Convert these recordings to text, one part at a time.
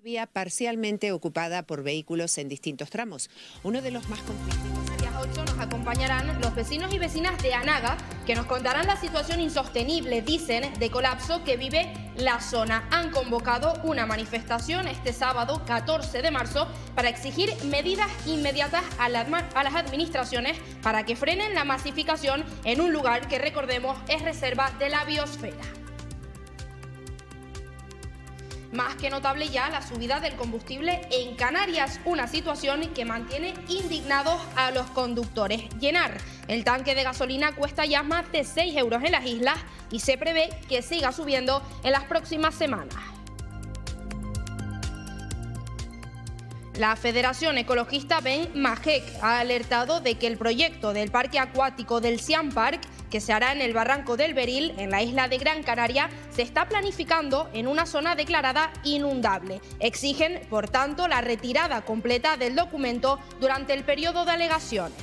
Vía parcialmente ocupada por vehículos en distintos tramos. Uno de los más conflictivos. A las 8 nos acompañarán los vecinos y vecinas de Anaga, que nos contarán la situación insostenible, dicen, de colapso que vive la zona. Han convocado una manifestación este sábado 14 de marzo para exigir medidas inmediatas a las administraciones para que frenen la masificación en un lugar que, recordemos, es reserva de la biosfera. Más que notable ya la subida del combustible en Canarias, una situación que mantiene indignados a los conductores. Llenar el tanque de gasolina cuesta ya más de 6 euros en las islas y se prevé que siga subiendo en las próximas semanas. La Federación Ecologista Ben Majek ha alertado de que el proyecto del parque acuático del Siam Park, que se hará en el barranco del Beril, en la isla de Gran Canaria, se está planificando en una zona declarada inundable. Exigen, por tanto, la retirada completa del documento durante el periodo de alegaciones.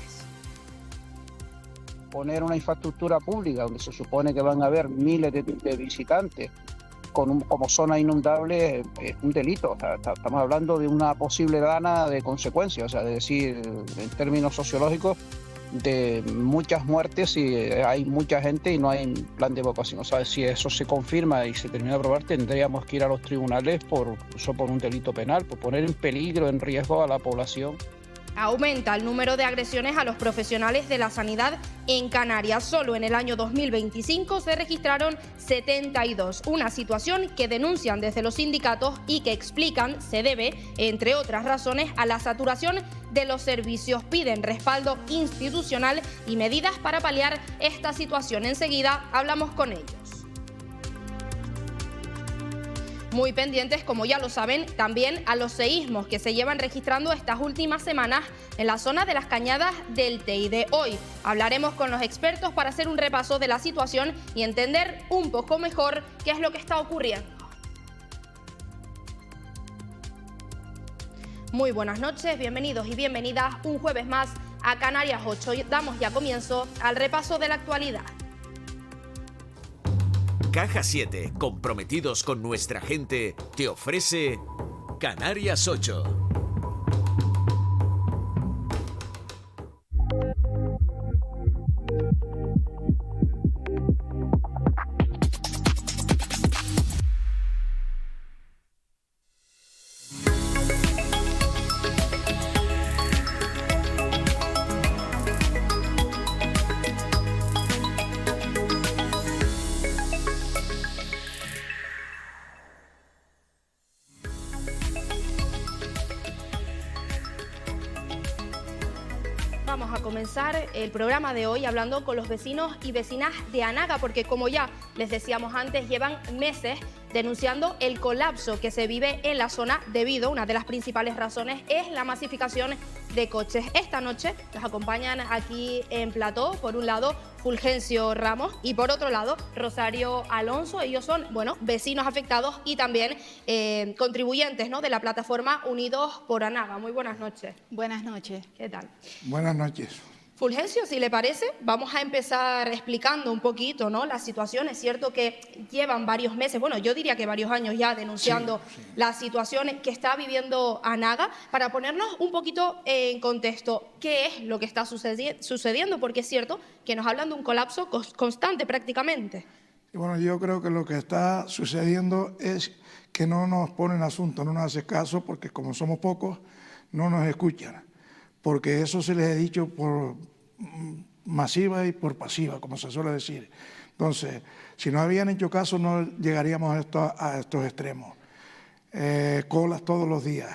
Poner una infraestructura pública donde se supone que van a haber miles de visitantes como zona inundable es un delito. O sea, estamos hablando de una posible dana de consecuencias, o sea, es decir, en términos sociológicos, de muchas muertes si hay mucha gente y no hay plan de evacuación. O sea, si eso se confirma y se termina de aprobar, tendríamos que ir a los tribunales por un delito penal, por poner en peligro, en riesgo a la población. Aumenta el número de agresiones a los profesionales de la sanidad en Canarias. Solo en el año 2025 se registraron 72, una situación que denuncian desde los sindicatos y que explican se debe, entre otras razones, a la saturación de los servicios. Piden respaldo institucional y medidas para paliar esta situación. Enseguida hablamos con ellos. Muy pendientes, como ya lo saben, también a los seísmos que se llevan registrando estas últimas semanas en la zona de las Cañadas del Teide. Hoy hablaremos con los expertos para hacer un repaso de la situación y entender un poco mejor qué es lo que está ocurriendo. Muy buenas noches, bienvenidos y bienvenidas un jueves más a Canarias 8. Damos ya comienzo al repaso de la actualidad. Caja 7, comprometidos con nuestra gente, te ofrece Canarias 8. Vamos a comenzar el programa de hoy hablando con los vecinos y vecinas de Anaga, porque como ya les decíamos antes, llevan meses denunciando el colapso que se vive en la zona debido, una de las principales razones es la masificación de coches. Esta noche nos acompañan aquí en plató, por un lado, Fulgencio Ramos y por otro lado, Rosario Alonso. Ellos son, bueno, vecinos afectados y también contribuyentes, ¿no?, de la plataforma Unidos por Anaga. Muy buenas noches. Buenas noches. ¿Qué tal? Buenas noches. Fulgencio, si le parece, vamos a empezar explicando un poquito, ¿no?, la situación. Es cierto que llevan varios meses, bueno, yo diría que varios años ya denunciando la situación que está viviendo Anaga. Para ponernos un poquito en contexto, ¿qué es lo que está sucediendo? Porque es cierto que nos hablan de un colapso constante prácticamente. Y bueno, yo creo que lo que está sucediendo es que no nos ponen asunto, no nos hace caso, porque como somos pocos, no nos escuchan. Porque eso se les ha dicho por masiva y por pasiva, como se suele decir. Entonces, si no habían hecho caso, no llegaríamos a estos extremos. Colas todos los días.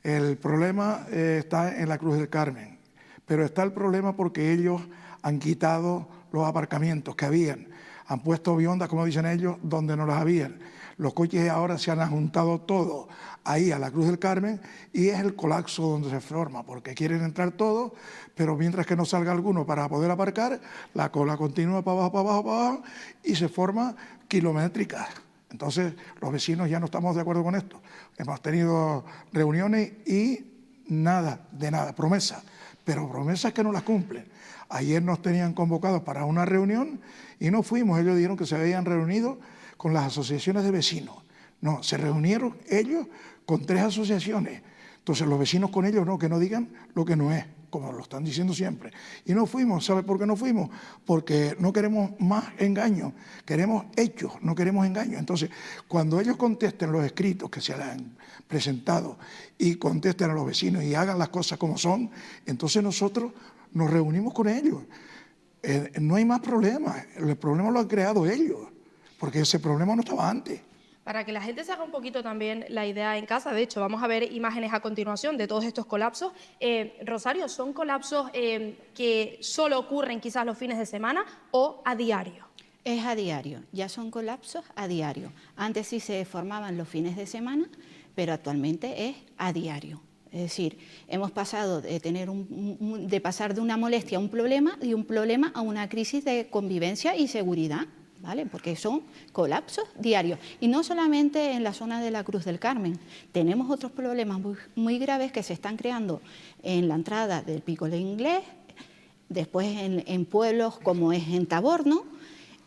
El problema está en la Cruz del Carmen, pero está el problema porque ellos han quitado los aparcamientos que habían, han puesto biondas, como dicen ellos, donde no las habían. Los coches ahora se han juntado todos ahí a la Cruz del Carmen y es el colapso donde se forma, porque quieren entrar todos, pero mientras que no salga alguno para poder aparcar, la cola continúa para abajo, para abajo, para abajo y se forma kilométrica. Entonces, los vecinos ya no estamos de acuerdo con esto. Hemos tenido reuniones y nada, de nada, promesas, pero promesas que no las cumplen. Ayer nos tenían convocados para una reunión y no fuimos. Ellos dijeron que se habían reunido con las asociaciones de vecinos. No, se reunieron ellos con 3 asociaciones. Entonces los vecinos con ellos no, que no digan lo que no es, como lo están diciendo siempre. Y no fuimos, ¿sabe por qué no fuimos? Porque no queremos más engaños, queremos hechos, no queremos engaños. Entonces, cuando ellos contesten los escritos que se les han presentado y contesten a los vecinos y hagan las cosas como son, entonces nosotros nos reunimos con ellos. No hay más problema, el problema lo han creado ellos, porque ese problema no estaba antes. Para que la gente se haga un poquito también la idea en casa, de hecho, vamos a ver imágenes a continuación de todos estos colapsos. Rosario, ¿son colapsos que solo ocurren quizás los fines de semana o a diario? Es a diario, ya son colapsos a diario. Antes sí se formaban los fines de semana, pero actualmente es a diario. Es decir, hemos pasado de pasar de una molestia a un problema, y un problema a una crisis de convivencia y seguridad, ¿vale? Porque son colapsos diarios. Y no solamente en la zona de la Cruz del Carmen. Tenemos otros problemas muy graves que se están creando en la entrada del Pico del Inglés, después en pueblos como es en Taborno,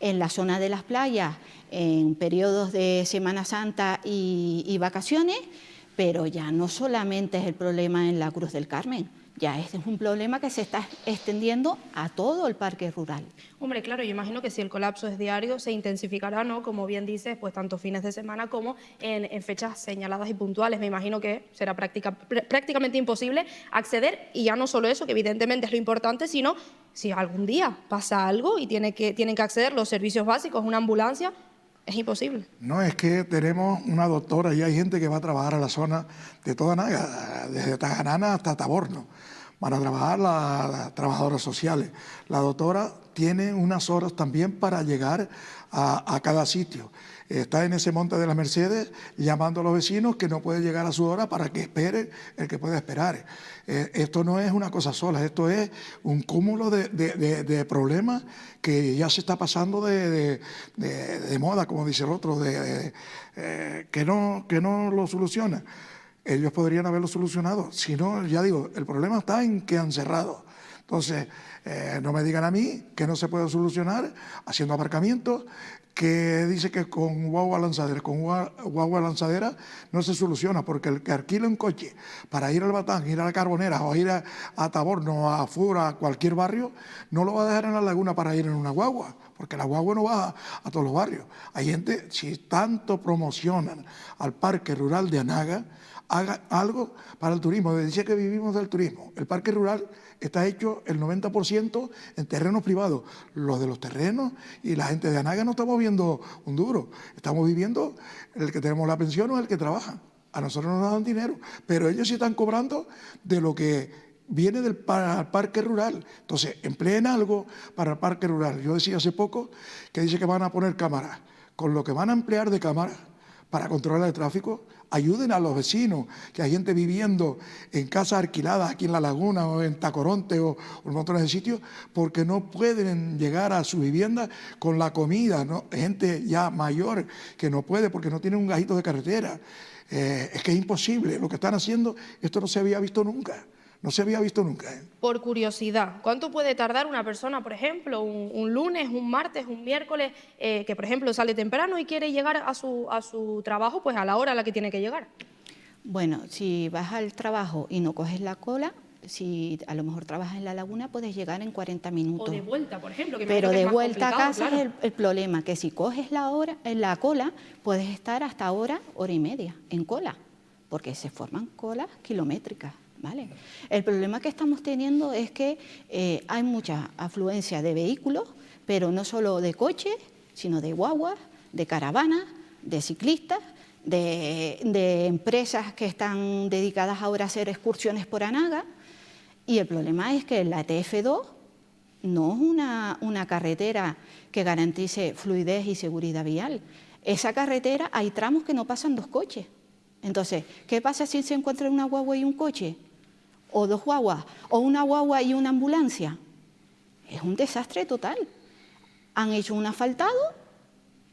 en la zona de las playas, en periodos de Semana Santa y vacaciones, pero ya no solamente es el problema en la Cruz del Carmen, ya este es un problema que se está extendiendo a todo el parque rural. Hombre, claro, yo imagino que si el colapso es diario se intensificará, ¿no? Como bien dices, pues tanto fines de semana como en fechas señaladas y puntuales. Me imagino que será prácticamente imposible acceder, y ya no solo eso, que evidentemente es lo importante, sino si algún día pasa algo y tienen que acceder los servicios básicos, una ambulancia, es imposible. No, es que tenemos una doctora y hay gente que va a trabajar a la zona de toda Naga, desde Taganana hasta Taborno. Van a trabajar las trabajadoras sociales. La doctora tiene unas horas también para llegar a cada sitio. Está en ese monte de las Mercedes llamando a los vecinos que no puede llegar a su hora para que espere el que pueda esperar. Esto no es una cosa sola, esto es un cúmulo de problemas que ya se está pasando de moda, como dice el otro, que no lo soluciona. Ellos podrían haberlo solucionado. Si no, ya digo, el problema está en que han cerrado. Entonces, no me digan a mí que no se puede solucionar haciendo aparcamientos, que dice que con guagua lanzadera no se soluciona, porque el que alquila un coche para ir al Batán, ir a la Carbonera o ir a Taborno, a Fura, a cualquier barrio, no lo va a dejar en la laguna para ir en una guagua, porque la guagua no va a todos los barrios. Hay gente, si tanto promocionan al Parque Rural de Anaga, haga algo para el turismo. Decía que vivimos del turismo. El parque rural está hecho el 90% en terrenos privados. Los de los terrenos y la gente de Anaga no estamos viendo un duro. Estamos viviendo el que tenemos la pensión o el que trabaja. A nosotros no nos dan dinero, pero ellos sí están cobrando de lo que viene para el parque rural. Entonces, empleen algo para el parque rural. Yo decía hace poco que dice que van a poner cámaras. Con lo que van a emplear de cámaras para controlar el tráfico, ayuden a los vecinos, que hay gente viviendo en casas alquiladas aquí en La Laguna o en Tacoronte o en montones de sitios, porque no pueden llegar a su vivienda con la comida, ¿no? Gente ya mayor que no puede porque no tiene un gajito de carretera. Es que es imposible lo que están haciendo, esto no se había visto nunca. No se había visto nunca. Por curiosidad, ¿cuánto puede tardar una persona, por ejemplo, un lunes, un martes, un miércoles, que por ejemplo sale temprano y quiere llegar a su trabajo pues a la hora a la que tiene que llegar? Bueno, si vas al trabajo y no coges la cola, si a lo mejor trabajas en La Laguna, puedes llegar en 40 minutos. O de vuelta, por ejemplo. Que pero de vuelta a casa claro. Es el problema, que si coges la cola, puedes estar hasta hora y media en cola, porque se forman colas kilométricas. ¿Vale? El problema que estamos teniendo es que hay mucha afluencia de vehículos, pero no solo de coches, sino de guaguas, de caravanas, de ciclistas, de empresas que están dedicadas ahora a hacer excursiones por Anaga. Y el problema es que la TF2 no es una carretera que garantice fluidez y seguridad vial. Esa carretera hay tramos que no pasan 2 coches. Entonces, ¿qué pasa si se encuentra una guagua y un coche? O 2 guaguas, o una guagua y una ambulancia. Es un desastre total. Han hecho un asfaltado,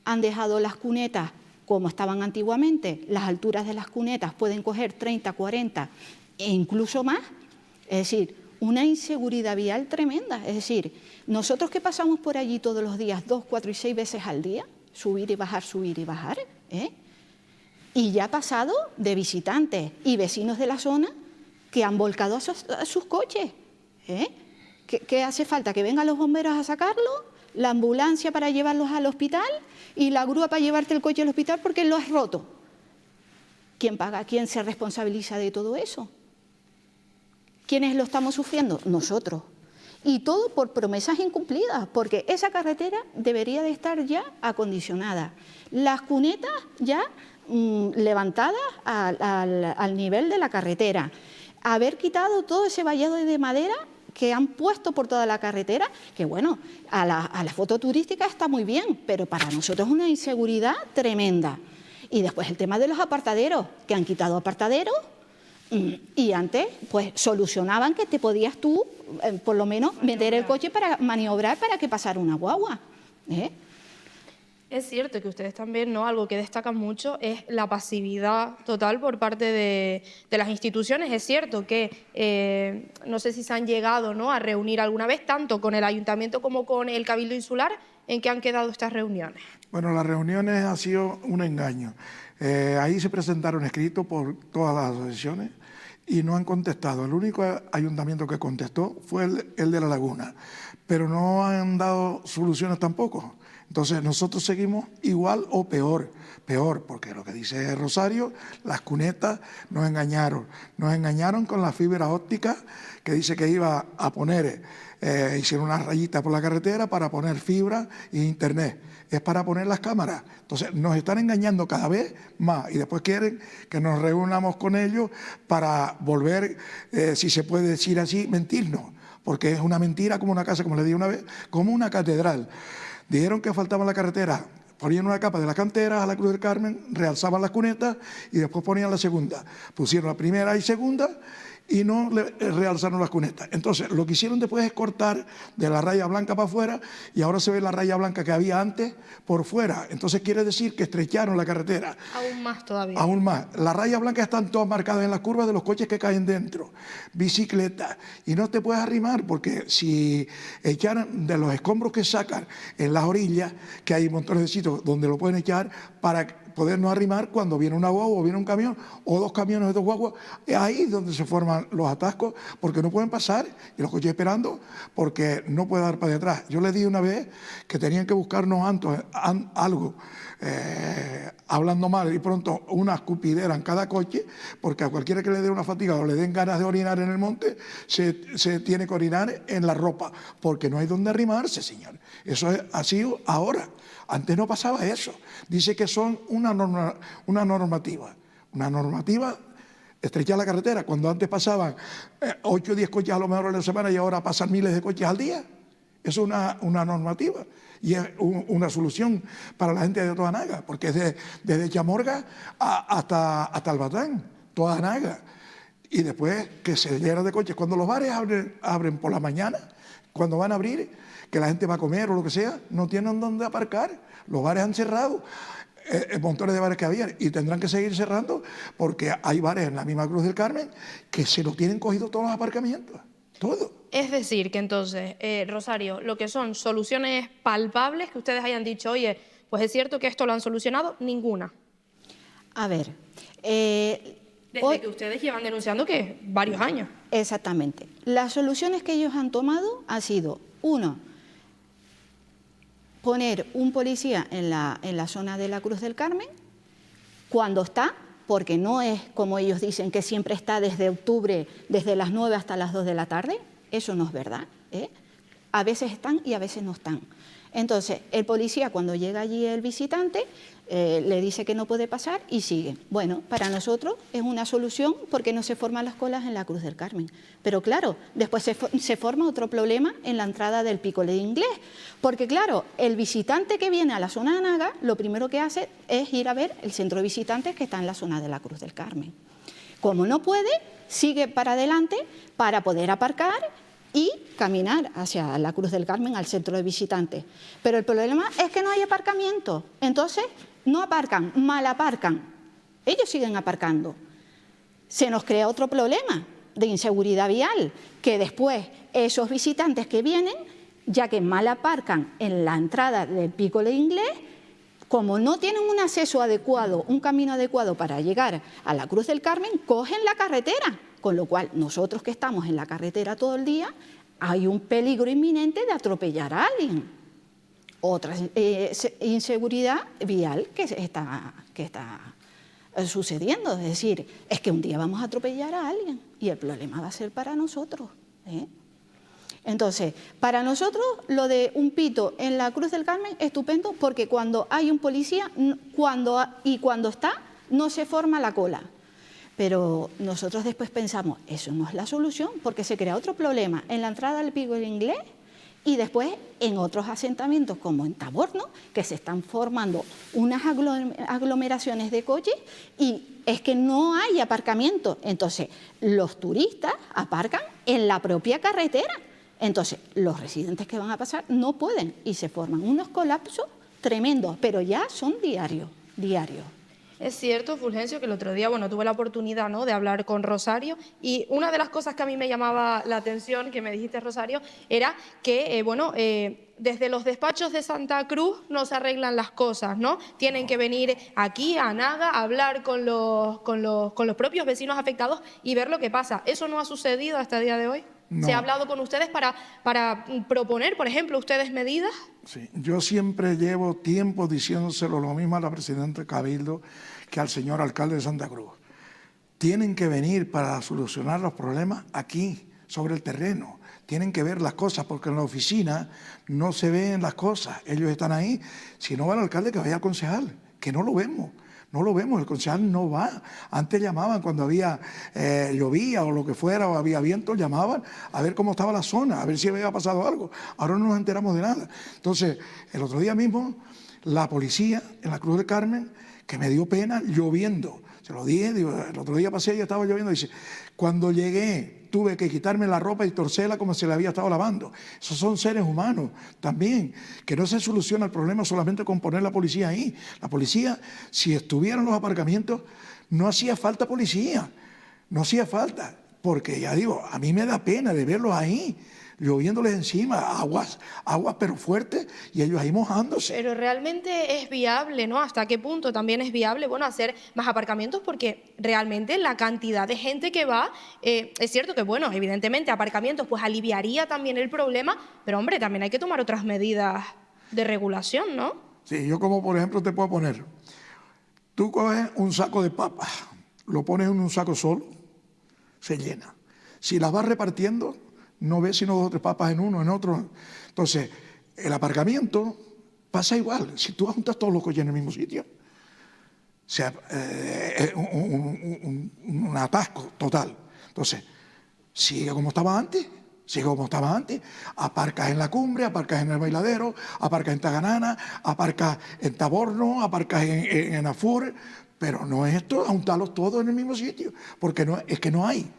han dejado las cunetas como estaban antiguamente. Las alturas de las cunetas pueden coger 30, 40 e incluso más. Es decir, una inseguridad vial tremenda. Es decir, nosotros que pasamos por allí todos los días, 2, 4 y 6 veces al día, subir y bajar, Y ya ha pasado de visitantes y vecinos de la zona que han volcado a sus coches. ¿Qué hace falta? ¿Que vengan los bomberos a sacarlo? ¿La ambulancia para llevarlos al hospital? ¿Y la grúa para llevarte el coche al hospital porque lo has roto? ¿Quién paga? ¿Quién se responsabiliza de todo eso? ¿Quiénes lo estamos sufriendo? Nosotros. Y todo por promesas incumplidas, porque esa carretera debería de estar ya acondicionada. Las cunetas ya levantadas al nivel de la carretera. Haber quitado todo ese vallado de madera que han puesto por toda la carretera, que bueno, a la foto turística está muy bien, pero para nosotros es una inseguridad tremenda. Y después el tema de los apartaderos, que han quitado apartaderos, y antes pues solucionaban que te podías tú, por lo menos, meter el coche para maniobrar para que pasara una guagua. Es cierto que ustedes también, ¿no? Algo que destacan mucho es la pasividad total por parte de las instituciones. Es cierto que no sé si se han llegado, ¿no?, a reunir alguna vez, tanto con el ayuntamiento como con el Cabildo Insular. ¿En qué han quedado estas reuniones? Bueno, las reuniones ha sido un engaño. Ahí se presentaron escritos por todas las asociaciones y no han contestado. El único ayuntamiento que contestó fue el de La Laguna, pero no han dado soluciones tampoco. Entonces nosotros seguimos igual o peor, porque lo que dice Rosario, las cunetas nos engañaron con la fibra óptica que dice que iba a poner, hicieron unas rayitas por la carretera para poner fibra e internet, es para poner las cámaras. Entonces nos están engañando cada vez más y después quieren que nos reunamos con ellos para volver, si se puede decir así, mentirnos, porque es una mentira como una casa, como le dije una vez, como una catedral. Dijeron que faltaba la carretera, ponían una capa de las canteras a la Cruz del Carmen, realzaban las cunetas y después ponían la segunda. Pusieron la primera y segunda y no realzaron las cunetas. Entonces, lo que hicieron después es cortar de la raya blanca para afuera y ahora se ve la raya blanca que había antes por fuera. Entonces, quiere decir que estrecharon la carretera. Aún más todavía. Aún más. Las rayas blancas están todas marcadas en las curvas de los coches que caen dentro. Bicicletas. Y no te puedes arrimar porque si echaran de los escombros que sacan en las orillas, que hay montones de sitios donde lo pueden echar para podernos arrimar cuando viene una guagua o viene un camión o dos camiones o dos guaguas, es ahí donde se forman los atascos porque no pueden pasar y los coches esperando porque no puede dar para detrás. Yo les dije una vez que tenían que buscarnos algo, hablando mal y pronto una escupidera en cada coche, porque a cualquiera que le dé una fatiga o le den ganas de orinar en el monte, se tiene que orinar en la ropa, porque no hay donde arrimarse, señor. Eso ha sido ahora. Antes no pasaba eso. Dice que son una normativa. Una normativa, estrechar la carretera. Cuando antes pasaban 8 o 10 coches a lo mejor en la semana y ahora pasan miles de coches al día. Eso es una normativa. Y es una solución para la gente de Toda Anaga, porque es desde Chamorga hasta Albatán, Toda Anaga. Y después que se llena de coches. Cuando los bares abren por la mañana, cuando van a abrir, que la gente va a comer o lo que sea, no tienen dónde aparcar. Los bares han cerrado, montones de bares que había, y tendrán que seguir cerrando porque hay bares en la misma Cruz del Carmen que se lo tienen cogido todos los aparcamientos, todo. Es decir, que entonces, Rosario, lo que son soluciones palpables que ustedes hayan dicho, oye, pues es cierto que esto lo han solucionado, ninguna. A ver... Desde que ustedes llevan denunciando que varios años. Exactamente. Las soluciones que ellos han tomado ha sido, uno, poner un policía en la zona de la Cruz del Carmen, cuando está, porque no es como ellos dicen que siempre está desde octubre, desde las 9 hasta las 2 de la tarde, eso no es verdad, A veces están y a veces no están. Entonces, el policía, cuando llega allí el visitante, le dice que no puede pasar y sigue. Bueno, para nosotros es una solución porque no se forman las colas en la Cruz del Carmen. Pero claro, después se forma otro problema en la entrada del Pico de Inglés. Porque claro, el visitante que viene a la zona de Anaga, lo primero que hace es ir a ver el centro de visitantes que está en la zona de la Cruz del Carmen. Como no puede, sigue para adelante para poder aparcar y caminar hacia la Cruz del Carmen, al centro de visitantes. Pero el problema es que no hay aparcamiento. Entonces, no aparcan, mal aparcan. Ellos siguen aparcando. Se nos crea otro problema de inseguridad vial, que después esos visitantes que vienen, ya que mal aparcan en la entrada del Pico de Inglés, como no tienen un acceso adecuado, un camino adecuado para llegar a la Cruz del Carmen, cogen la carretera, con lo cual nosotros que estamos en la carretera todo el día, hay un peligro inminente de atropellar a alguien. Otra inseguridad vial que está sucediendo, es decir, es que un día vamos a atropellar a alguien y el problema va a ser para nosotros, ¿eh? Entonces, para nosotros lo de un pito en la Cruz del Carmen es estupendo porque cuando hay un policía cuando está no se forma la cola. Pero nosotros después pensamos, eso no es la solución porque se crea otro problema en la entrada del Pico del Inglés y después en otros asentamientos como en Taborno, que se están formando unas aglomeraciones de coches y es que no hay aparcamiento. Entonces, los turistas aparcan en la propia carretera. Entonces, los residentes que van a pasar no pueden y se forman unos colapsos tremendos, pero ya son diarios. Es cierto, Fulgencio, que el otro día, bueno, tuve la oportunidad, ¿no?, de hablar con Rosario y una de las cosas que a mí me llamaba la atención, que me dijiste, Rosario, era que, desde los despachos de Santa Cruz no se arreglan las cosas, ¿no? Tienen que venir aquí a Anaga a hablar con los propios vecinos afectados y ver lo que pasa. ¿Eso no ha sucedido hasta el día de hoy? No. ¿Se ha hablado con ustedes para proponer, por ejemplo, ustedes medidas? Sí, yo siempre llevo tiempo diciéndoselo lo mismo a la presidenta Cabildo que al señor alcalde de Santa Cruz. Tienen que venir para solucionar los problemas aquí, sobre el terreno. Tienen que ver las cosas, porque en la oficina no se ven las cosas. Ellos están ahí. Si no va el alcalde, que vaya al concejal, que no lo vemos. No lo vemos, el concejal no va. Antes llamaban cuando había llovía o lo que fuera, o había viento, llamaban a ver cómo estaba la zona, a ver si había pasado algo. Ahora no nos enteramos de nada. Entonces, el otro día mismo, la policía en la Cruz del Carmen, que me dio pena, lloviendo. Se lo dije, digo, el otro día pasé y estaba lloviendo, dice, cuando llegué tuve que quitarme la ropa y torcerla como si la había estado lavando. Esos son seres humanos también, que no se soluciona el problema solamente con poner la policía ahí. La policía, si estuvieran los aparcamientos, no hacía falta policía, no hacía falta, porque ya digo, a mí me da pena de verlos ahí, lloviéndoles encima, aguas pero fuertes, y ellos ahí mojándose. Pero realmente es viable, ¿no? ¿Hasta qué punto también es viable, bueno, hacer más aparcamientos? Porque realmente la cantidad de gente que va, es cierto que, bueno, evidentemente aparcamientos pues aliviaría también el problema, pero hombre, también hay que tomar otras medidas de regulación, ¿no? Sí, yo como por ejemplo te puedo poner, tú coges un saco de papas, lo pones en un saco solo, se llena. Si las vas repartiendo, no ves sino 2 o 3 papas en uno, en otro. Entonces, el aparcamiento pasa igual. Si tú juntas todos los coches en el mismo sitio, o sea, es un atasco total. Entonces, sigue como estaba antes, aparcas en la Cumbre, aparcas en el Bailadero, aparcas en Taganana, aparcas en Taborno, aparcas en Afur, pero no es esto, juntarlos todos en el mismo sitio, porque es que no hay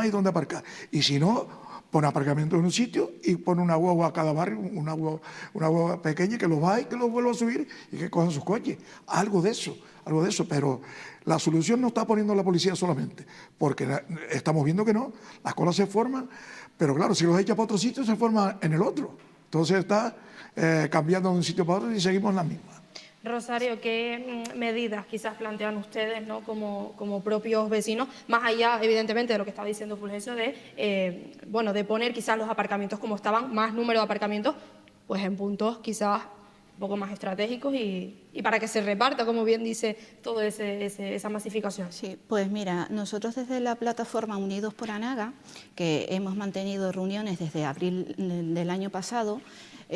donde aparcar. Y si no, pon aparcamiento en un sitio y pon una guagua a cada barrio, una guagua pequeña que los va y que los vuelva a subir y que cojan sus coches. Algo de eso, pero la solución no está poniendo la policía solamente, porque estamos viendo que no, las colas se forman, pero claro, si los echa para otro sitio se forman en el otro. Entonces está cambiando de un sitio para otro y seguimos en la misma. Rosario, ¿qué medidas quizás plantean ustedes, ¿no?, como propios vecinos, más allá, evidentemente, de lo que estaba diciendo Fulgencio, de poner quizás los aparcamientos como estaban, más número de aparcamientos, pues en puntos quizás un poco más estratégicos y para que se reparta, como bien dice, toda esa masificación? Sí, pues mira, nosotros desde la plataforma Unidos por Anaga, que hemos mantenido reuniones desde abril del año pasado,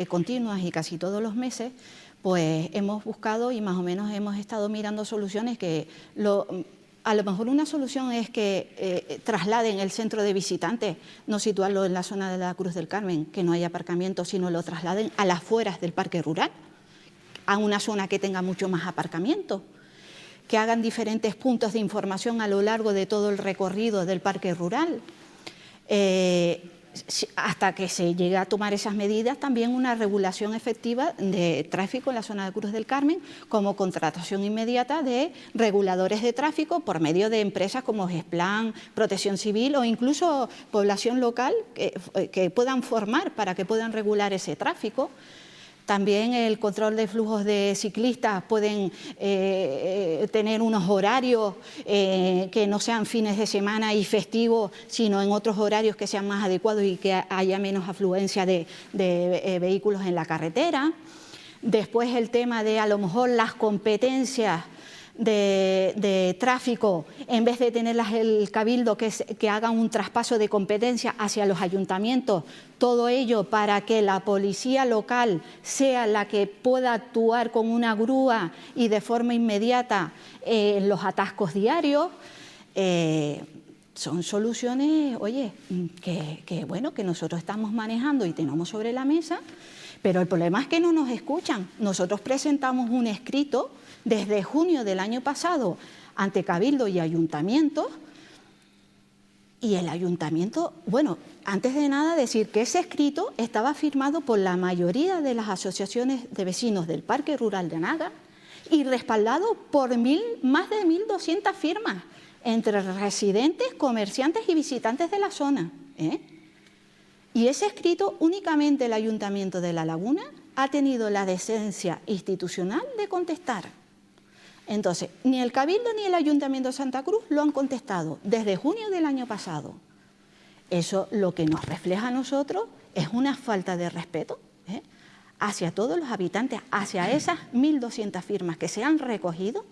continuas y casi todos los meses, pues hemos buscado y más o menos hemos estado mirando soluciones que a lo mejor una solución es que trasladen el centro de visitantes, no situarlo en la zona de la Cruz del Carmen, que no haya aparcamiento, sino lo trasladen a las afueras del parque rural, a una zona que tenga mucho más aparcamiento, que hagan diferentes puntos de información a lo largo de todo el recorrido del parque rural. Hasta que se llegue a tomar esas medidas, también una regulación efectiva de tráfico en la zona de Cruz del Carmen, como contratación inmediata de reguladores de tráfico por medio de empresas como Gesplan, Protección Civil o incluso población local que puedan formar para que puedan regular ese tráfico. También el control de flujos de ciclistas, pueden tener unos horarios que no sean fines de semana y festivos, sino en otros horarios que sean más adecuados y que haya menos afluencia de vehículos en la carretera. Después el tema de a lo mejor las competencias de tráfico, en vez de tenerlas el Cabildo, que hagan un traspaso de competencia hacia los ayuntamientos, todo ello para que la policía local sea la que pueda actuar con una grúa y de forma inmediata en los atascos diarios. Son soluciones, oye, que nosotros estamos manejando y tenemos sobre la mesa, pero el problema es que no nos escuchan. Nosotros presentamos un escrito desde junio del año pasado ante Cabildo y Ayuntamientos, y el Ayuntamiento, bueno, antes de nada decir que ese escrito estaba firmado por la mayoría de las asociaciones de vecinos del Parque Rural de Anaga y respaldado por más de 1.200 firmas entre residentes, comerciantes y visitantes de la zona, Y ese escrito únicamente el Ayuntamiento de La Laguna ha tenido la decencia institucional de contestar. Entonces, ni el Cabildo ni el Ayuntamiento de Santa Cruz lo han contestado desde junio del año pasado. Eso lo que nos refleja a nosotros es una falta de respeto hacia todos los habitantes, hacia esas 1.200 firmas que se han recogido,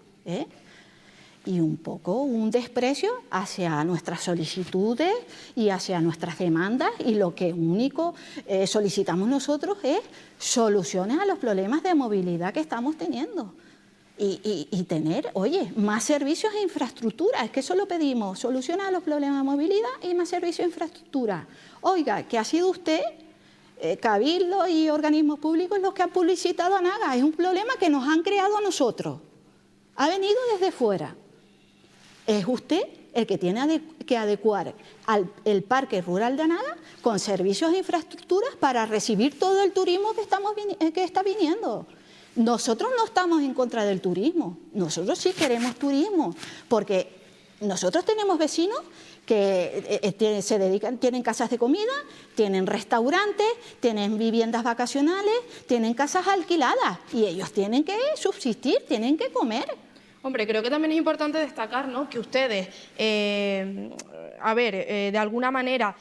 y un poco un desprecio hacia nuestras solicitudes y hacia nuestras demandas, y lo que único solicitamos nosotros es soluciones a los problemas de movilidad que estamos teniendo y tener, oye, más servicios e infraestructura. Es que eso lo pedimos, soluciones a los problemas de movilidad y más servicios e infraestructura. Oiga, que ha sido usted, Cabildo y organismos públicos, los que han publicitado a Anaga. Es un problema que nos han creado a nosotros, ha venido desde fuera. Es usted el que tiene que adecuar el Parque Rural de Anaga con servicios e infraestructuras para recibir todo el turismo que está viniendo. Nosotros no estamos en contra del turismo, nosotros sí queremos turismo, porque nosotros tenemos vecinos que se dedican, tienen casas de comida, tienen restaurantes, tienen viviendas vacacionales, tienen casas alquiladas y ellos tienen que subsistir, tienen que comer. Hombre, creo que también es importante destacar, ¿no?, que ustedes, de alguna manera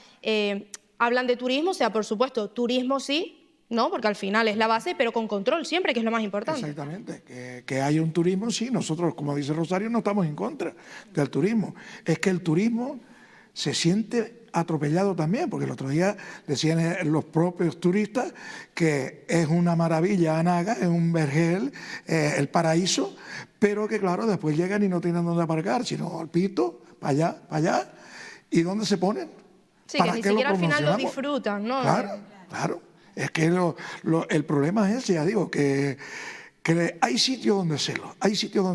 hablan de turismo, o sea, por supuesto, turismo sí, ¿no?, porque al final es la base, pero con control siempre, que es lo más importante. Exactamente, que haya un turismo, sí, nosotros, como dice Rosario, no estamos en contra del turismo. Es que el turismo se siente atropellado también, porque el otro día decían los propios turistas que es una maravilla Anaga, es un vergel, el paraíso, pero que claro, después llegan y no tienen dónde aparcar, sino al pito, para allá, ¿y dónde se ponen? Sí, que ni siquiera al final lo disfrutan, ¿no? Claro, es que el problema es ese, ya digo, que hay sitios donde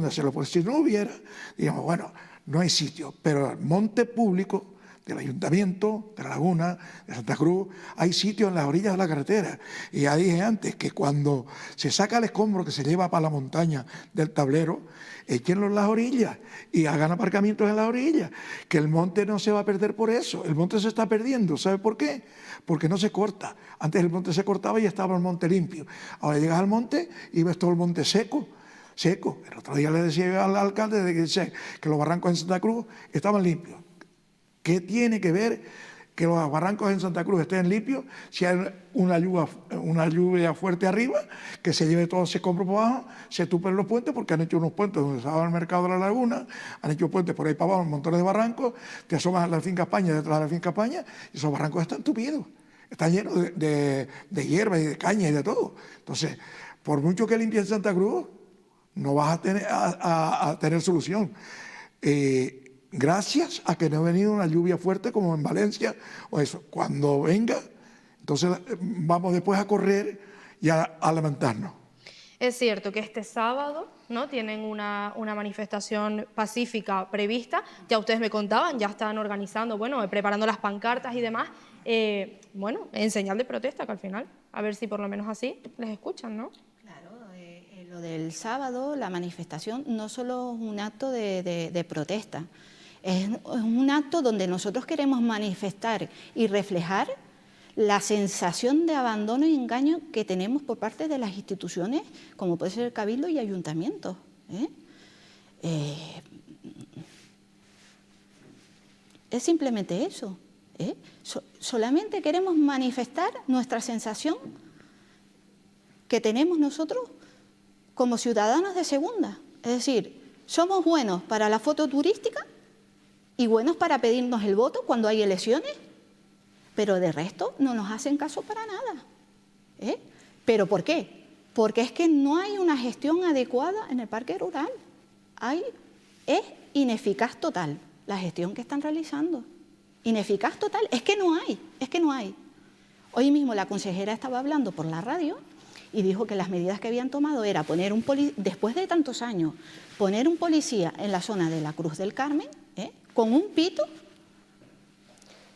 hacerlo, porque si no hubiera, digamos, bueno, no hay sitio, pero el monte público del Ayuntamiento, de La Laguna, de Santa Cruz, hay sitios en las orillas de la carretera. Y ya dije antes que cuando se saca el escombro que se lleva para la montaña del tablero, échenlo en las orillas y hagan aparcamientos en las orillas, que el monte no se va a perder por eso. El monte se está perdiendo, ¿sabe por qué? Porque no se corta. Antes el monte se cortaba y estaba el monte limpio. Ahora llegas al monte y ves todo el monte seco. El otro día le decía al alcalde que los barrancos en Santa Cruz estaban limpios. ¿Qué tiene que ver que los barrancos en Santa Cruz estén limpios si hay una lluvia fuerte arriba, que se lleve todo ese escombro por abajo, se tupen los puentes, porque han hecho unos puentes donde estaba el mercado de La Laguna, han hecho puentes por ahí para abajo, montones de barrancos, te asomas a la finca España, detrás de la finca España, y esos barrancos están tupidos, están llenos de hierba y de caña y de todo. Entonces, por mucho que limpies Santa Cruz, no vas a tener solución. Gracias a que no ha venido una lluvia fuerte como en Valencia o eso. Cuando venga, entonces vamos después a correr y a lamentarnos. Es cierto que este sábado, ¿no?, tienen una manifestación pacífica prevista. Ya ustedes me contaban, ya están organizando, preparando las pancartas y demás. En señal de protesta, que al final, a ver si por lo menos así les escuchan, ¿no? Lo del sábado, la manifestación, no solo es un acto de protesta, es un acto donde nosotros queremos manifestar y reflejar la sensación de abandono y engaño que tenemos por parte de las instituciones, como puede ser el Cabildo y ayuntamientos. Es simplemente eso. Solamente queremos manifestar nuestra sensación que tenemos nosotros como ciudadanos de segunda. Es decir, somos buenos para la foto turística y buenos para pedirnos el voto cuando hay elecciones, pero de resto no nos hacen caso para nada. ¿Pero por qué? Porque es que no hay una gestión adecuada en el parque rural. Es ineficaz total la gestión que están realizando. Ineficaz total, es que no hay. Hoy mismo la consejera estaba hablando por la radio y dijo que las medidas que habían tomado era poner después de tantos años, poner un policía en la zona de la Cruz del Carmen, con un pito,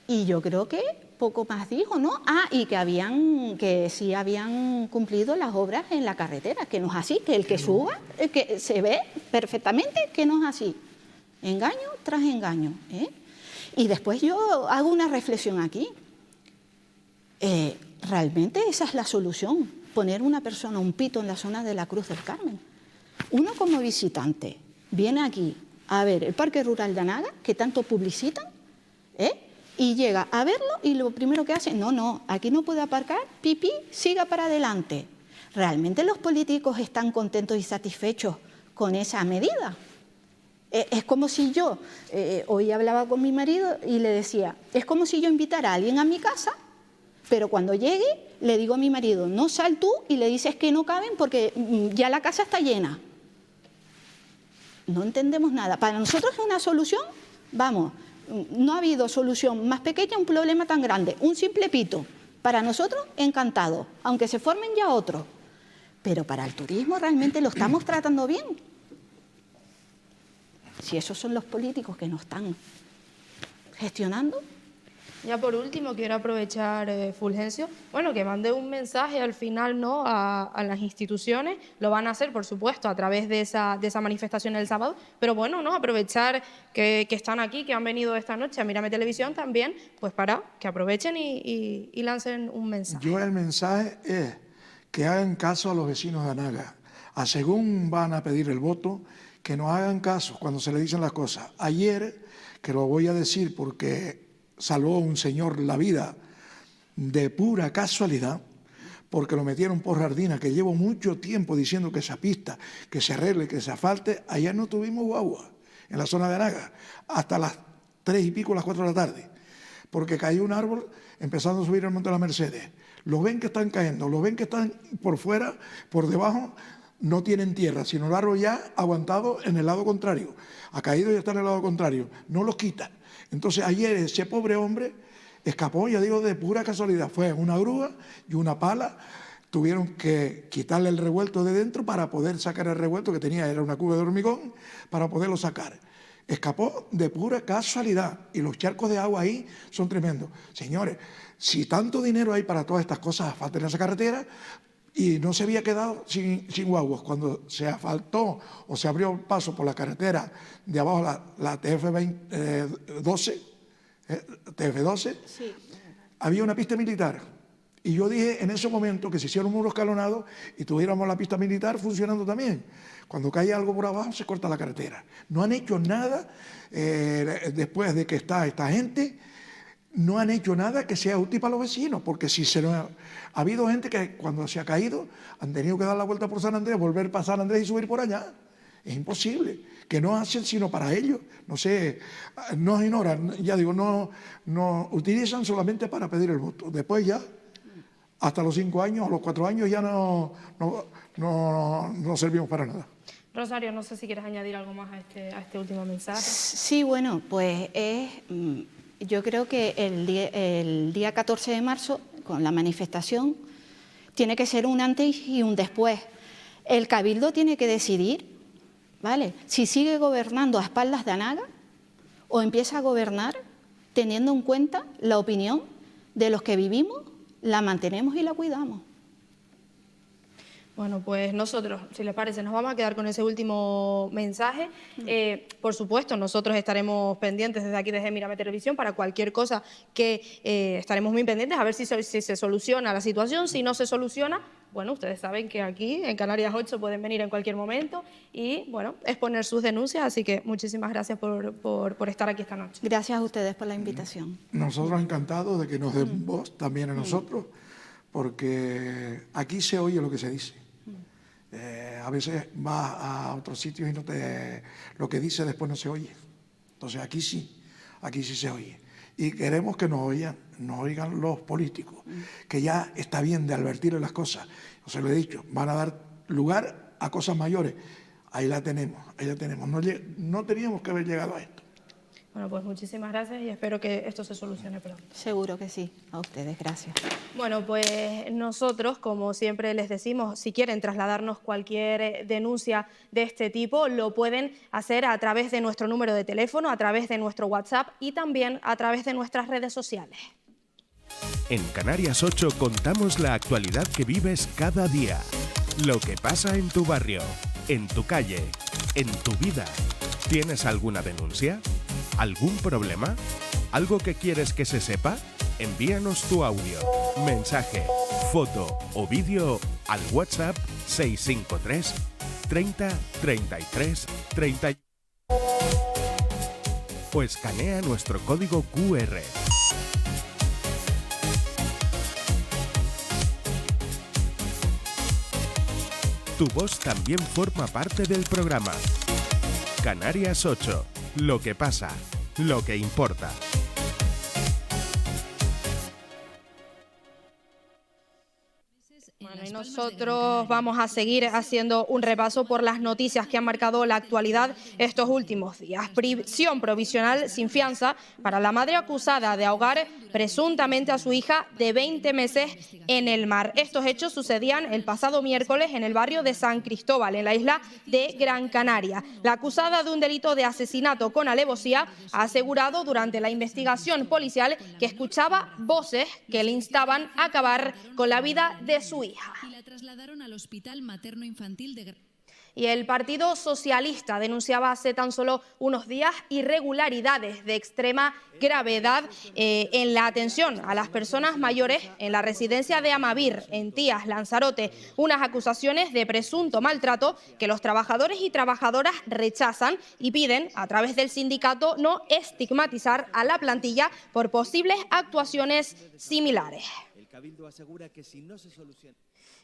y yo creo que poco más dijo, ¿no? Y que sí habían cumplido las obras en la carretera, que no es así, que el que suba, que se ve perfectamente que no es así. Engaño tras engaño. Y después yo hago una reflexión aquí. Realmente esa es la solución, poner una persona, un pito en la zona de la Cruz del Carmen. Uno como visitante viene aquí a ver el Parque Rural de Anaga, que tanto publicitan, y llega a verlo y lo primero que hace, no, aquí no puede aparcar, pipí, siga para adelante. ¿Realmente los políticos están contentos y satisfechos con esa medida? Es como si yo, hoy hablaba con mi marido y le decía, es como si yo invitara a alguien a mi casa, pero cuando llegue le digo a mi marido, no sal tú, y le dices que no caben porque ya la casa está llena. No entendemos nada. Para nosotros es una solución, vamos, no ha habido solución más pequeña a un problema tan grande. Un simple pito. Para nosotros, encantado, aunque se formen ya otros. Pero para el turismo realmente lo estamos tratando bien. Si esos son los políticos que nos están gestionando. Ya por último, quiero aprovechar, Fulgencio, que mande un mensaje al final, ¿no?, a las instituciones. Lo van a hacer, por supuesto, a través de esa manifestación el sábado, pero aprovechar que están aquí, que han venido esta noche a Mírame Televisión también, pues para que aprovechen y lancen un mensaje. El mensaje es que hagan caso a los vecinos de Anaga. Según van a pedir el voto, que no hagan caso cuando se le dicen las cosas. Ayer, que lo voy a decir porque salvó un señor la vida de pura casualidad, porque lo metieron por Jardina, que llevo mucho tiempo diciendo que esa pista, que se arregle, que se asfalte. Ayer no tuvimos guagua en la zona de Anaga, hasta las 3 y pico, las 4 de la tarde, porque cayó un árbol empezando a subir el monte de la Mercedes. Los ven que están cayendo, los ven que están por fuera, por debajo, no tienen tierra, sino el árbol ya aguantado en el lado contrario. Ha caído y está en el lado contrario, no los quitan. Entonces ayer ese pobre hombre escapó, ya digo, de pura casualidad. Fue una grúa y una pala, tuvieron que quitarle el revuelto de dentro para poder sacar el revuelto que tenía, era una cuba de hormigón, para poderlo sacar. Escapó de pura casualidad y los charcos de agua ahí son tremendos. Señores, si tanto dinero hay para todas estas cosas, falta en esa carretera, y no se había quedado sin guaguas. Cuando se asfaltó o se abrió paso por la carretera de abajo, la TF12, Sí. había una pista militar. Y yo dije en ese momento que se hicieron muros escalonados y tuviéramos la pista militar funcionando también. Cuando cae algo por abajo se corta la carretera. No han hecho nada después de que está esta gente. No han hecho nada que sea útil para los vecinos, porque si ha habido gente que cuando se ha caído han tenido que dar la vuelta por San Andrés, volver para San Andrés y subir por allá. Es imposible, que no hacen sino para ellos. No sé, nos ignoran, ya digo, no utilizan solamente para pedir el voto. Después ya, hasta los 5 años o los 4 años ya no servimos para nada. Rosario, no sé si quieres añadir algo más a este último mensaje. Sí, pues yo creo que el día 14 de marzo, con la manifestación, tiene que ser un antes y un después. El Cabildo tiene que decidir, ¿vale?, si sigue gobernando a espaldas de Anaga o empieza a gobernar teniendo en cuenta la opinión de los que vivimos, la mantenemos y la cuidamos. Bueno, pues nosotros, si les parece, nos vamos a quedar con ese último mensaje. Por supuesto, nosotros estaremos pendientes desde aquí, desde Mírame Televisión, para cualquier cosa que estaremos muy pendientes, a ver si se soluciona la situación. Si no se soluciona, bueno, ustedes saben que aquí en Canarias 8 pueden venir en cualquier momento y, bueno, exponer sus denuncias. Así que muchísimas gracias por estar aquí esta noche. Gracias a ustedes por la invitación. Nosotros encantados de que nos den voz también a nosotros, porque aquí se oye lo que se dice. A veces vas a otros sitios y lo que dice después no se oye. Entonces aquí sí se oye. Y queremos que nos oigan los políticos, que ya está bien de advertirles las cosas. Os lo he dicho, van a dar lugar a cosas mayores. Ahí la tenemos. No teníamos que haber llegado a esto. Bueno, pues muchísimas gracias y espero que esto se solucione pronto. Seguro que sí. A ustedes, gracias. Bueno, pues nosotros, como siempre les decimos, si quieren trasladarnos cualquier denuncia de este tipo, lo pueden hacer a través de nuestro número de teléfono, a través de nuestro WhatsApp y también a través de nuestras redes sociales. En Canarias 8 contamos la actualidad que vives cada día. Lo que pasa en tu barrio, en tu calle, en tu vida. ¿Tienes alguna denuncia? ¿Algún problema? ¿Algo que quieres que se sepa? Envíanos tu audio, mensaje, foto o vídeo al WhatsApp 653 30 33 30 o escanea nuestro código QR. Tu voz también forma parte del programa. Canarias 8. Lo que pasa, lo que importa. Bueno, y nosotros vamos a seguir haciendo un repaso por las noticias que han marcado la actualidad estos últimos días. Prisión provisional sin fianza para la madre acusada de ahogar presuntamente a su hija de 20 meses en el mar. Estos hechos sucedían el pasado miércoles en el barrio de San Cristóbal, en la isla de Gran Canaria. La acusada de un delito de asesinato con alevosía ha asegurado durante la investigación policial que escuchaba voces que le instaban a acabar con la vida de su hija. Y la trasladaron al Hospital Materno Infantil de Y el Partido Socialista denunciaba hace tan solo unos días irregularidades de extrema gravedad en la atención a las personas mayores en la residencia de Amavir, en Tías, Lanzarote. Unas acusaciones de presunto maltrato que los trabajadores y trabajadoras rechazan y piden, a través del sindicato, no estigmatizar a la plantilla por posibles actuaciones similares. El Cabildo asegura que si no se soluciona...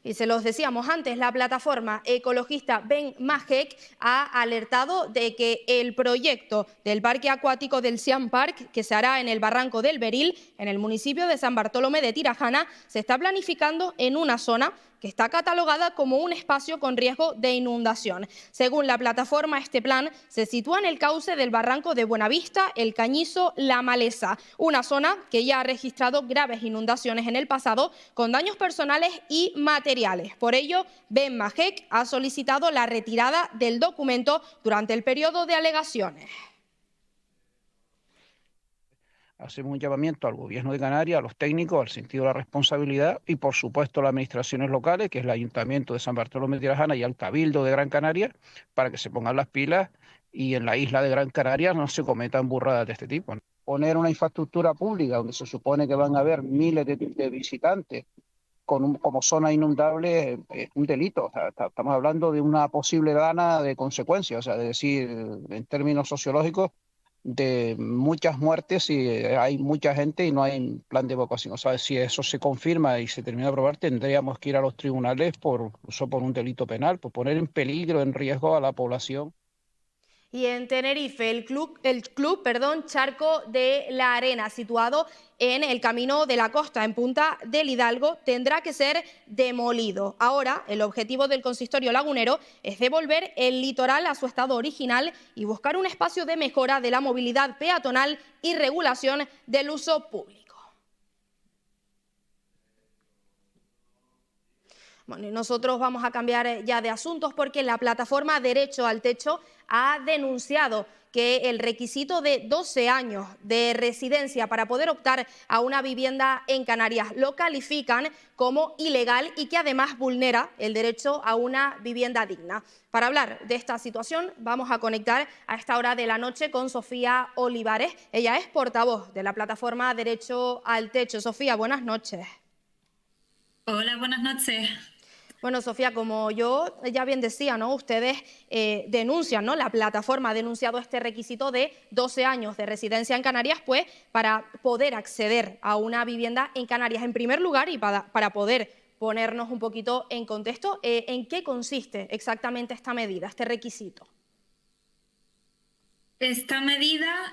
Y se los decíamos antes, la plataforma ecologista Ben Majek ha alertado de que el proyecto del parque acuático del Siam Park, que se hará en el barranco del Beril, en el municipio de San Bartolomé de Tirajana, se está planificando en una zona que está catalogada como un espacio con riesgo de inundación. Según la plataforma, este plan se sitúa en el cauce del barranco de Buenavista, El Cañizo, La Maleza, una zona que ya ha registrado graves inundaciones en el pasado con daños personales y materiales. Por ello, Ben Majek ha solicitado la retirada del documento durante el periodo de alegaciones. Hacemos un llamamiento al Gobierno de Canarias, a los técnicos, al sentido de la responsabilidad y, por supuesto, a las administraciones locales, que es el Ayuntamiento de San Bartolomé de Tirajana y al Cabildo de Gran Canaria, para que se pongan las pilas y en la isla de Gran Canaria no se cometan burradas de este tipo. Poner una infraestructura pública donde se supone que van a haber miles de visitantes como zona inundable es un delito. O sea, estamos hablando de una posible dana de consecuencias, o sea, es decir, en términos sociológicos, de muchas muertes y hay mucha gente y no hay plan de evacuación. O sea, si eso se confirma y se termina de aprobar, tendríamos que ir a los tribunales incluso por un delito penal, por poner en peligro, en riesgo a la población. Y en Tenerife, el club Charco de la Arena, situado en el Camino de la Costa, en Punta del Hidalgo, tendrá que ser demolido. Ahora, el objetivo del consistorio lagunero es devolver el litoral a su estado original y buscar un espacio de mejora de la movilidad peatonal y regulación del uso público. Bueno, y nosotros vamos a cambiar ya de asuntos porque la plataforma Derecho al Techo ha denunciado que el requisito de 12 años de residencia para poder optar a una vivienda en Canarias lo califican como ilegal y que además vulnera el derecho a una vivienda digna. Para hablar de esta situación vamos a conectar a esta hora de la noche con Sofía Olivares. Ella es portavoz de la plataforma Derecho al Techo. Sofía, buenas noches. Hola, buenas noches. Bueno, Sofía, como yo ya bien decía, ¿no? Ustedes denuncian, ¿no? La plataforma ha denunciado este requisito de 12 años de residencia en Canarias, pues, para poder acceder a una vivienda en Canarias. En primer lugar, y para poder ponernos un poquito en contexto, ¿en qué consiste exactamente esta medida, este requisito? Esta medida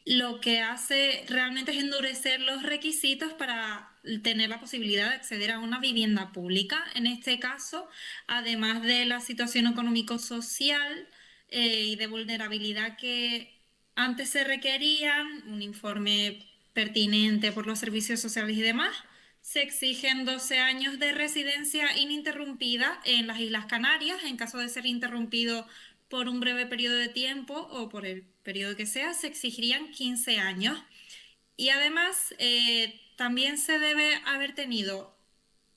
lo que hace realmente es endurecer los requisitos para tener la posibilidad de acceder a una vivienda pública. En este caso, además de la situación económico-social y de vulnerabilidad que antes se requerían, un informe pertinente por los servicios sociales y demás, se exigen 12 años de residencia ininterrumpida en las Islas Canarias. En caso de ser interrumpido por un breve periodo de tiempo o por el periodo que sea, se exigirían 15 años. Y además, también se debe haber tenido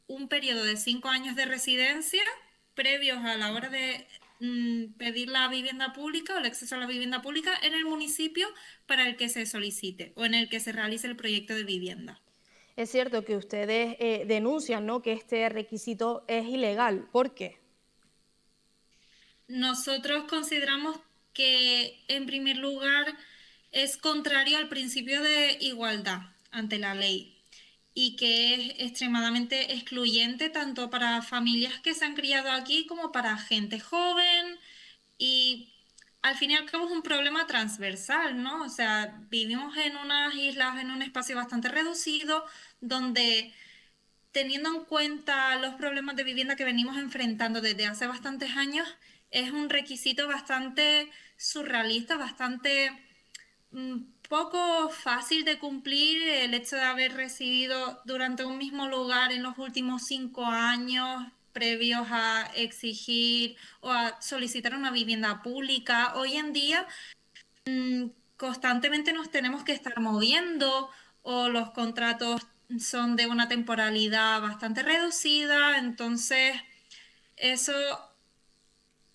un periodo de 5 años de residencia previos a la hora de pedir la vivienda pública o el acceso a la vivienda pública en el municipio para el que se solicite o en el que se realice el proyecto de vivienda. Es cierto que ustedes denuncian, ¿no?, que este requisito es ilegal. ¿Por qué? Nosotros consideramos que, en primer lugar, es contrario al principio de igualdad ante la ley y que es extremadamente excluyente tanto para familias que se han criado aquí como para gente joven, y al fin y al cabo es un problema transversal, ¿no? O sea, vivimos en unas islas, en un espacio bastante reducido, donde, teniendo en cuenta los problemas de vivienda que venimos enfrentando desde hace bastantes años, es un requisito bastante surrealista, bastante poco fácil de cumplir el hecho de haber residido durante un mismo lugar en los últimos 5 años previos a exigir o a solicitar una vivienda pública. Hoy en día constantemente nos tenemos que estar moviendo o los contratos son de una temporalidad bastante reducida, entonces eso,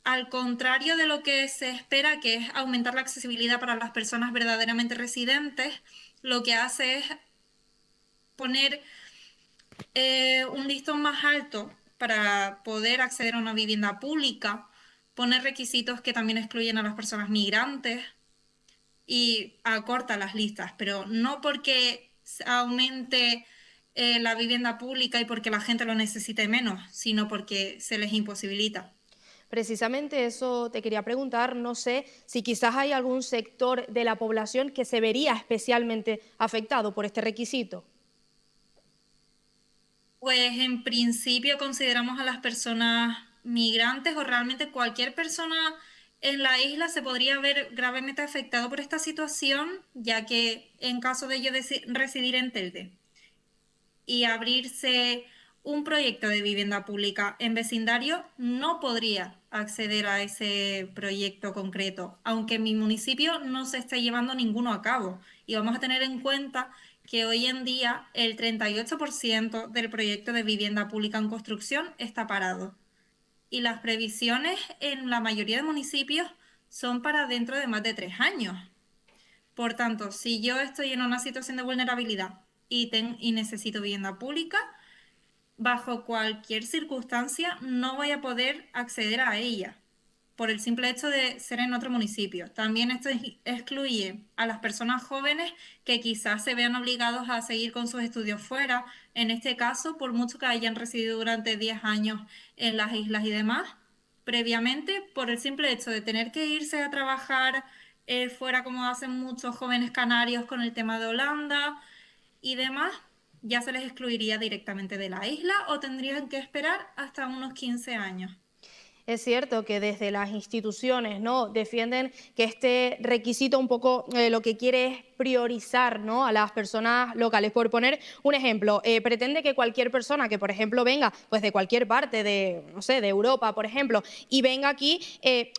al contrario de lo que se espera, que es aumentar la accesibilidad para las personas verdaderamente residentes, lo que hace es poner un listón más alto para poder acceder a una vivienda pública, poner requisitos que también excluyen a las personas migrantes y acorta las listas, pero no porque aumente la vivienda pública y porque la gente lo necesite menos, sino porque se les imposibilita. Precisamente eso te quería preguntar, no sé si quizás hay algún sector de la población que se vería especialmente afectado por este requisito. Pues en principio consideramos a las personas migrantes o realmente cualquier persona en la isla se podría ver gravemente afectado por esta situación, ya que en caso de ello residir en Telde y abrirse un proyecto de vivienda pública en vecindario, no podría acceder a ese proyecto concreto, aunque en mi municipio no se esté llevando ninguno a cabo. Y vamos a tener en cuenta que hoy en día el 38% del proyecto de vivienda pública en construcción está parado. Y las previsiones en la mayoría de municipios son para dentro de más de 3 años. Por tanto, si yo estoy en una situación de vulnerabilidad y necesito vivienda pública, bajo cualquier circunstancia no voy a poder acceder a ella por el simple hecho de ser en otro municipio. También esto excluye a las personas jóvenes que quizás se vean obligados a seguir con sus estudios fuera, en este caso, por mucho que hayan residido durante 10 años en las islas y demás, previamente, por el simple hecho de tener que irse a trabajar fuera, como hacen muchos jóvenes canarios con el tema de Holanda y demás, ya se les excluiría directamente de la isla o tendrían que esperar hasta unos 15 años. Es cierto que desde las instituciones, ¿no?, defienden que este requisito un poco lo que quiere es priorizar, ¿no?, a las personas locales. Por poner un ejemplo, pretende que cualquier persona que, por ejemplo, venga pues de cualquier parte de, no sé, de Europa, por ejemplo, y venga aquí,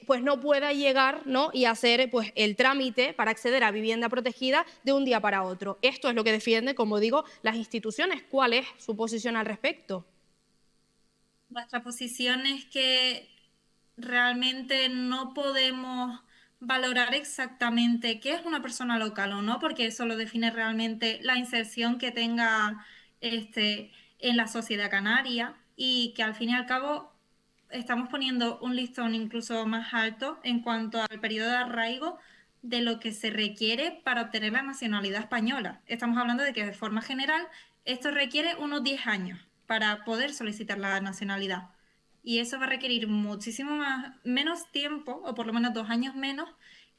pues no pueda llegar, ¿no?, y hacer pues el trámite para acceder a vivienda protegida de un día para otro. Esto es lo que defienden, como digo, las instituciones. ¿Cuál es su posición al respecto? Nuestra posición es que realmente no podemos valorar exactamente qué es una persona local o no, porque eso lo define realmente la inserción que tenga en la sociedad canaria, y que al fin y al cabo estamos poniendo un listón incluso más alto en cuanto al periodo de arraigo de lo que se requiere para obtener la nacionalidad española. Estamos hablando de que de forma general esto requiere unos 10 años para poder solicitar la nacionalidad. Y eso va a requerir muchísimo menos tiempo, o por lo menos 2 años menos,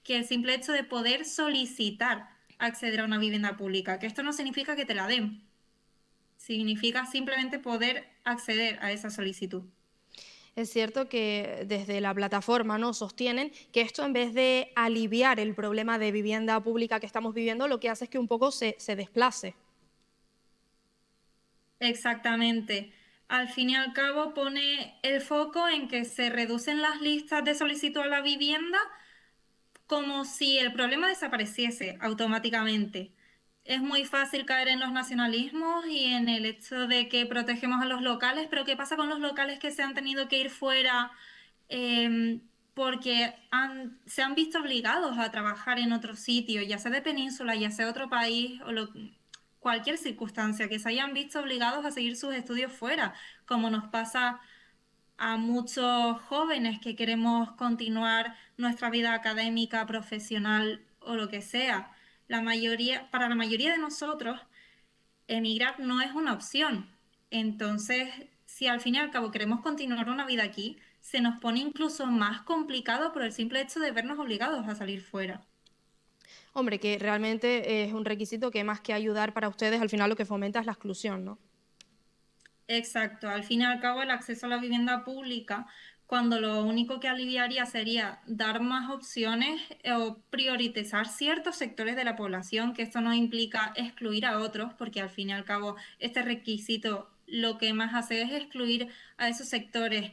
que el simple hecho de poder solicitar acceder a una vivienda pública. Que esto no significa que te la den, significa simplemente poder acceder a esa solicitud. Es cierto que desde la plataforma, ¿no?, sostienen que esto, en vez de aliviar el problema de vivienda pública que estamos viviendo, lo que hace es que un poco se desplace. Exactamente. Al fin y al cabo pone el foco en que se reducen las listas de solicitud a la vivienda, como si el problema desapareciese automáticamente. Es muy fácil caer en los nacionalismos y en el hecho de que protegemos a los locales, pero ¿qué pasa con los locales que se han tenido que ir fuera porque se han visto obligados a trabajar en otro sitio, ya sea de península, ya sea otro país, o cualquier circunstancia, que se hayan visto obligados a seguir sus estudios fuera, como nos pasa a muchos jóvenes que queremos continuar nuestra vida académica, profesional o lo que sea? Para la mayoría de nosotros, emigrar no es una opción. Entonces, si al fin y al cabo queremos continuar una vida aquí, se nos pone incluso más complicado por el simple hecho de vernos obligados a salir fuera. Hombre, que realmente es un requisito que, más que ayudar para ustedes, al final lo que fomenta es la exclusión, ¿no? Exacto. Al fin y al cabo, el acceso a la vivienda pública, cuando lo único que aliviaría sería dar más opciones o priorizar ciertos sectores de la población, que esto no implica excluir a otros, porque al fin y al cabo este requisito lo que más hace es excluir a esos sectores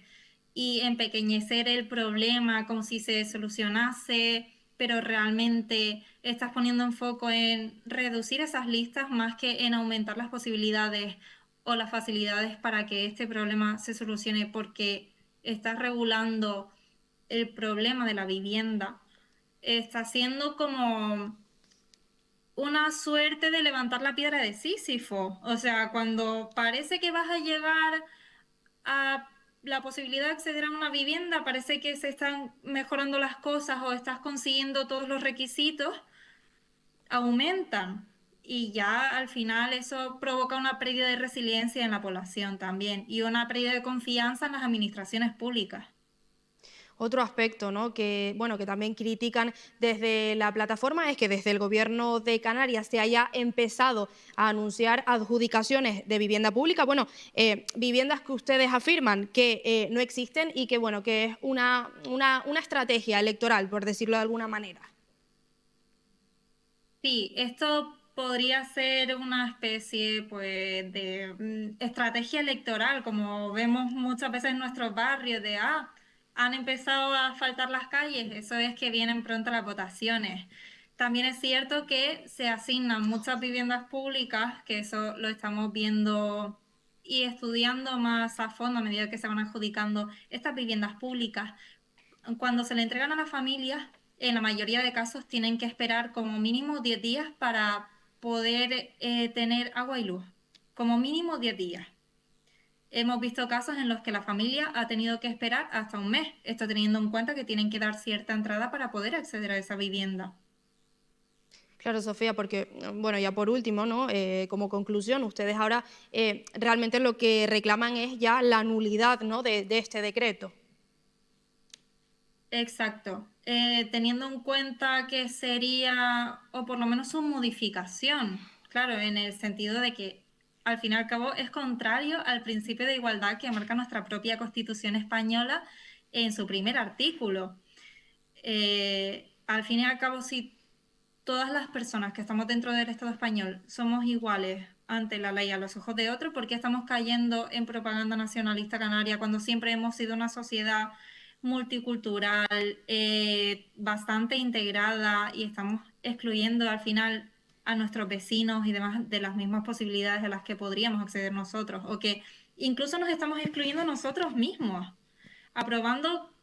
y empequeñecer el problema como si se solucionase, pero realmente estás poniendo en foco en reducir esas listas más que en aumentar las posibilidades o las facilidades para que este problema se solucione, porque estás regulando el problema de la vivienda. Está siendo como una suerte de levantar la piedra de Sísifo. O sea, cuando parece que vas a llegar a la posibilidad de acceder a una vivienda, parece que se están mejorando las cosas o estás consiguiendo todos los requisitos, aumentan. Y ya al final eso provoca una pérdida de resiliencia en la población también, y una pérdida de confianza en las administraciones públicas. Otro aspecto, ¿no?, que, bueno, que también critican desde la plataforma, es que desde el Gobierno de Canarias se haya empezado a anunciar adjudicaciones de vivienda pública, bueno, viviendas que ustedes afirman que no existen y que, bueno, que es una estrategia electoral, por decirlo de alguna manera. Sí, esto podría ser una especie, pues, de estrategia electoral, como vemos muchas veces en nuestros barrios, de han empezado a asfaltar las calles, eso es que vienen pronto las votaciones. También es cierto que se asignan muchas viviendas públicas, que eso lo estamos viendo y estudiando más a fondo a medida que se van adjudicando estas viviendas públicas. Cuando se le entregan a las familias, en la mayoría de casos tienen que esperar como mínimo 10 días para poder tener agua y luz. Como mínimo 10 días. Hemos visto casos en los que la familia ha tenido que esperar hasta un mes, esto teniendo en cuenta que tienen que dar cierta entrada para poder acceder a esa vivienda. Claro, Sofía, porque, bueno, ya por último, ¿no?, como conclusión, ustedes ahora realmente lo que reclaman es ya la nulidad, ¿no?, de este decreto. Exacto. Teniendo en cuenta que sería, o por lo menos su modificación, claro, en el sentido de que al fin y al cabo es contrario al principio de igualdad que marca nuestra propia Constitución española, en su primer artículo. Al fin y al cabo, si todas las personas que estamos dentro del Estado español somos iguales ante la ley a los ojos de otros, ¿por qué estamos cayendo en propaganda nacionalista canaria cuando siempre hemos sido una sociedad multicultural, bastante integrada, y estamos excluyendo al final a nuestros vecinos y demás de las mismas posibilidades a las que podríamos acceder nosotros, o que incluso nos estamos excluyendo nosotros mismos? Aprobando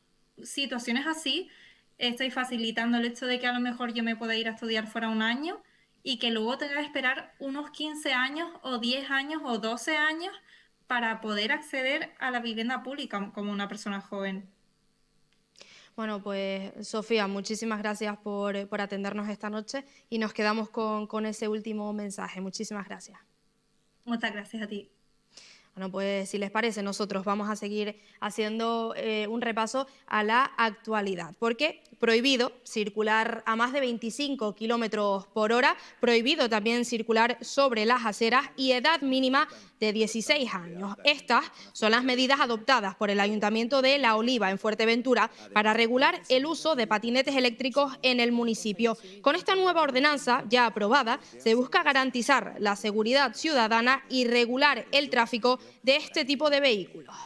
situaciones así, estoy facilitando el hecho de que a lo mejor yo me pueda ir a estudiar fuera un año y que luego tenga que esperar unos 15 años o 10 años o 12 años para poder acceder a la vivienda pública como una persona joven. Bueno, pues Sofía, muchísimas gracias por atendernos esta noche y nos quedamos con ese último mensaje. Muchísimas gracias. Muchas gracias a ti. Bueno, pues si les parece, nosotros vamos a seguir haciendo un repaso a la actualidad, porque prohibido circular a más de 25 kilómetros por hora, prohibido también circular sobre las aceras y edad mínima de 16 años. Estas son las medidas adoptadas por el Ayuntamiento de La Oliva, en Fuerteventura, para regular el uso de patinetes eléctricos en el municipio. Con esta nueva ordenanza, ya aprobada, se busca garantizar la seguridad ciudadana y regular el tráfico de este tipo de vehículos.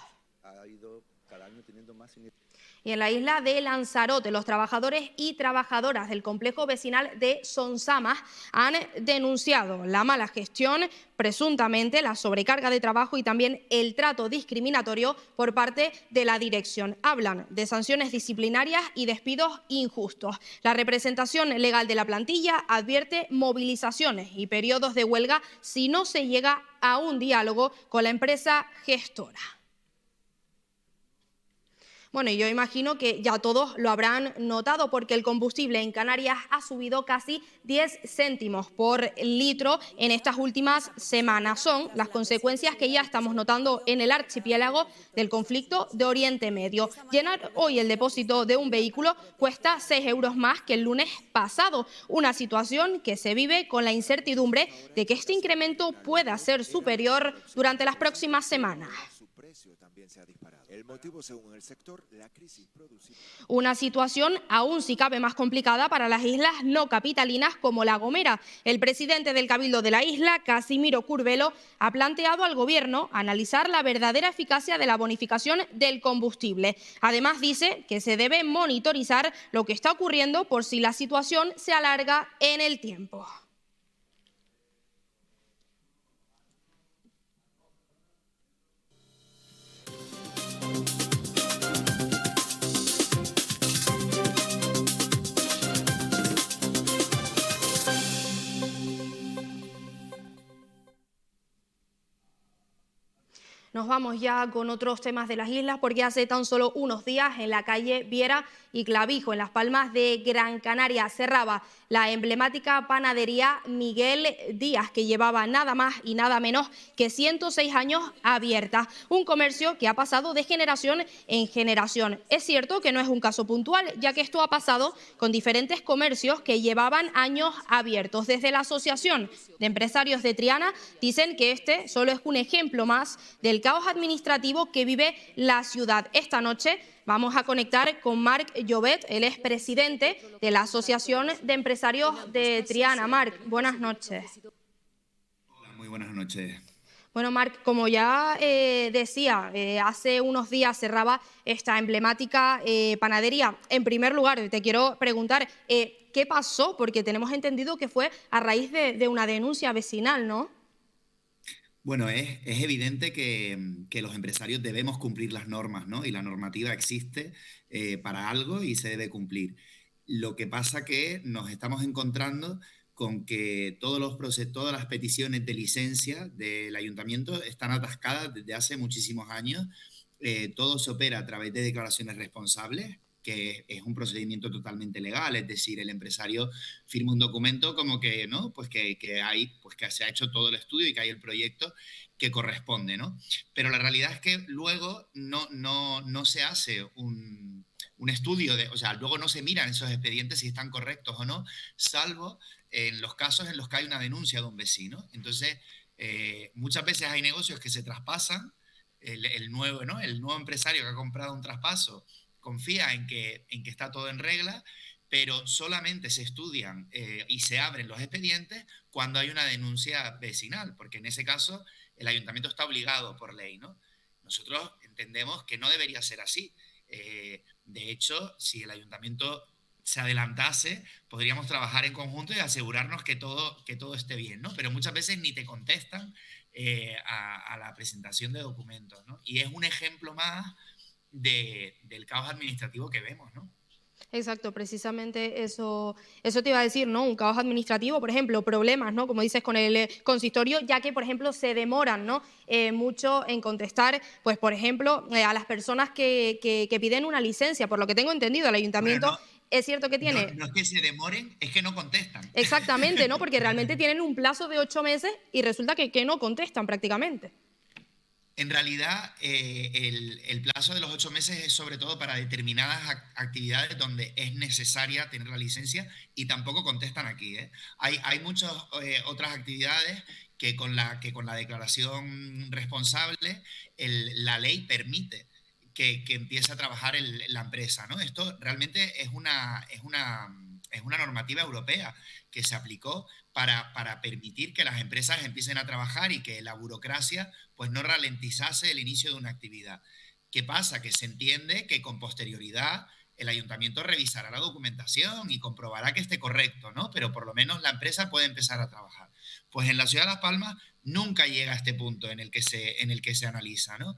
Y en la isla de Lanzarote, los trabajadores y trabajadoras del complejo vecinal de Sonsamas han denunciado la mala gestión, presuntamente la sobrecarga de trabajo y también el trato discriminatorio por parte de la dirección. Hablan de sanciones disciplinarias y despidos injustos. La representación legal de la plantilla advierte movilizaciones y periodos de huelga si no se llega a un diálogo con la empresa gestora. Bueno, y yo imagino que ya todos lo habrán notado porque el combustible en Canarias ha subido casi 10 céntimos por litro en estas últimas semanas. Son las consecuencias que ya estamos notando en el archipiélago del conflicto de Oriente Medio. Llenar hoy el depósito de un vehículo cuesta 6 euros más que el lunes pasado, una situación que se vive con la incertidumbre de que este incremento pueda ser superior durante las próximas semanas. El motivo, según el sector, la crisis producida. Una situación aún si cabe más complicada para las islas no capitalinas como La Gomera. El presidente del Cabildo de la isla, Casimiro Curvelo, ha planteado al Gobierno analizar la verdadera eficacia de la bonificación del combustible. Además, dice que se debe monitorizar lo que está ocurriendo por si la situación se alarga en el tiempo. Nos vamos ya con otros temas de las islas porque hace tan solo unos días en la calle Viera y Clavijo, en Las Palmas de Gran Canaria, cerraba la emblemática panadería Miguel Díaz, que llevaba nada más y nada menos que 106 años abierta. Un comercio que ha pasado de generación en generación. Es cierto que no es un caso puntual, ya que esto ha pasado con diferentes comercios que llevaban años abiertos. Desde la Asociación de Empresarios de Triana dicen que este solo es un ejemplo más del caos administrativo que vive la ciudad. Esta noche vamos a conectar con Marc Llobet, él es presidente de la Asociación de Empresarios de Triana. Marc, buenas noches. Hola, muy buenas noches. Bueno, Marc, como ya decía, hace unos días cerraba esta emblemática panadería. En primer lugar, te quiero preguntar, ¿qué pasó? Porque tenemos entendido que fue a raíz de una denuncia vecinal, ¿no? Bueno, es evidente que los empresarios debemos cumplir las normas, ¿no? Y la normativa existe para algo y se debe cumplir. Lo que pasa que nos estamos encontrando con que todas las peticiones de licencia del ayuntamiento están atascadas desde hace muchísimos años. Todo se opera a través de declaraciones responsables, que es un procedimiento totalmente legal, es decir, el empresario firma un documento como que, ¿no? Pues que se ha hecho todo el estudio y que hay el proyecto que corresponde, ¿no? Pero la realidad es que luego no se hace un estudio, o sea, luego no se miran esos expedientes si están correctos o no, salvo en los casos en los que hay una denuncia de un vecino. Entonces, muchas veces hay negocios que se traspasan, el nuevo empresario que ha comprado un traspaso confía en que está todo en regla, pero solamente se estudian y se abren los expedientes cuando hay una denuncia vecinal, porque en ese caso el ayuntamiento está obligado por ley, ¿no? Nosotros entendemos que no debería ser así. De hecho, si el ayuntamiento se adelantase, podríamos trabajar en conjunto y asegurarnos que todo esté bien, ¿no? Pero muchas veces ni te contestan a la presentación de documentos, ¿no? Y es un ejemplo más del caos administrativo que vemos, ¿no? Exacto, precisamente eso te iba a decir, ¿no? Un caos administrativo, por ejemplo, problemas, ¿no? Como dices, con el consistorio, ya que, por ejemplo, se demoran, ¿no? Mucho en contestar, pues, por ejemplo, a las personas que piden una licencia. Por lo que tengo entendido, el ayuntamiento... Bueno, es cierto que tiene... No es que se demoren, es que no contestan. Exactamente, ¿no? Porque realmente tienen un plazo de 8 meses y resulta que no contestan prácticamente. En realidad, el plazo de los 8 meses es sobre todo para determinadas actividades donde es necesaria tener la licencia y tampoco contestan aquí, ¿eh? Hay muchas otras actividades que con la declaración responsable la ley permite que empiece a trabajar la empresa, ¿no? Esto realmente es una normativa europea que se aplicó para permitir que las empresas empiecen a trabajar y que la burocracia pues no ralentizase el inicio de una actividad. ¿Qué pasa? Que se entiende que con posterioridad el ayuntamiento revisará la documentación y comprobará que esté correcto, ¿no? Pero por lo menos la empresa puede empezar a trabajar. Pues en la ciudad de Las Palmas nunca llega a este punto en el que se analiza, ¿no?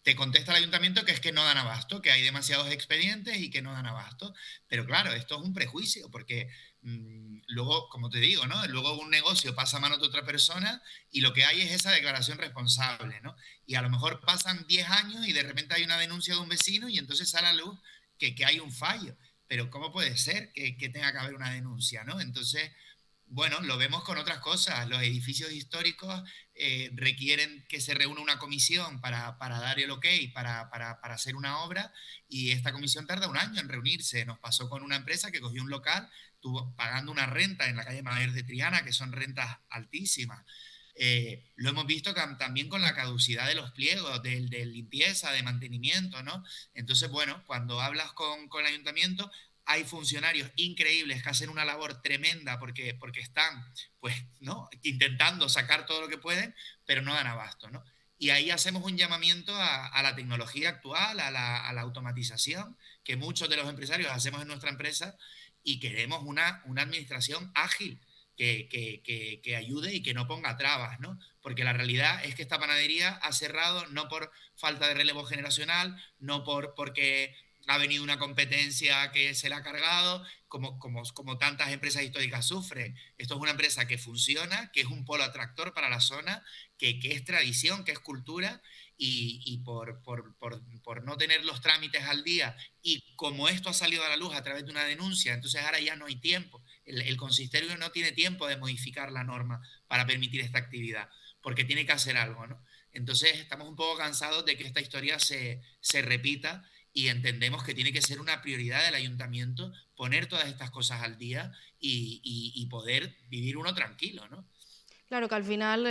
Te contesta el ayuntamiento que es que no dan abasto, que hay demasiados expedientes y que no dan abasto. Pero claro, esto es un prejuicio, porque luego, como te digo, ¿no? Luego un negocio pasa a manos de otra persona y lo que hay es esa declaración responsable, ¿no? Y a lo mejor pasan 10 años y de repente hay una denuncia de un vecino y entonces sale a la luz que hay un fallo. Pero ¿cómo puede ser que tenga que haber una denuncia, ¿no? Entonces... Bueno, lo vemos con otras cosas. Los edificios históricos requieren que se reúna una comisión para dar el ok, para hacer una obra, y esta comisión tarda 1 año en reunirse. Nos pasó con una empresa que cogió un local, estuvo pagando una renta en la calle Mayor de Triana, que son rentas altísimas. Lo hemos visto también con la caducidad de los pliegos, de limpieza, de mantenimiento, ¿no? Entonces, bueno, cuando hablas con el ayuntamiento... Hay funcionarios increíbles que hacen una labor tremenda porque están, pues, ¿no? Intentando sacar todo lo que pueden, pero no dan abasto, ¿no? Y ahí hacemos un llamamiento a la tecnología actual, a la automatización, que muchos de los empresarios hacemos en nuestra empresa, y queremos una administración ágil que ayude y que no ponga trabas, ¿no? Porque la realidad es que esta panadería ha cerrado no por falta de relevo generacional, no porque... ha venido una competencia que se la ha cargado, como tantas empresas históricas sufren. Esto es una empresa que funciona, que es un polo atractor para la zona, que es tradición, que es cultura, y por no tener los trámites al día, y como esto ha salido a la luz a través de una denuncia, entonces ahora ya no hay tiempo. El consistorio no tiene tiempo de modificar la norma para permitir esta actividad, porque tiene que hacer algo, ¿no? Entonces estamos un poco cansados de que esta historia se repita, y entendemos que tiene que ser una prioridad del ayuntamiento poner todas estas cosas al día y poder vivir uno tranquilo, ¿no? Claro que al final,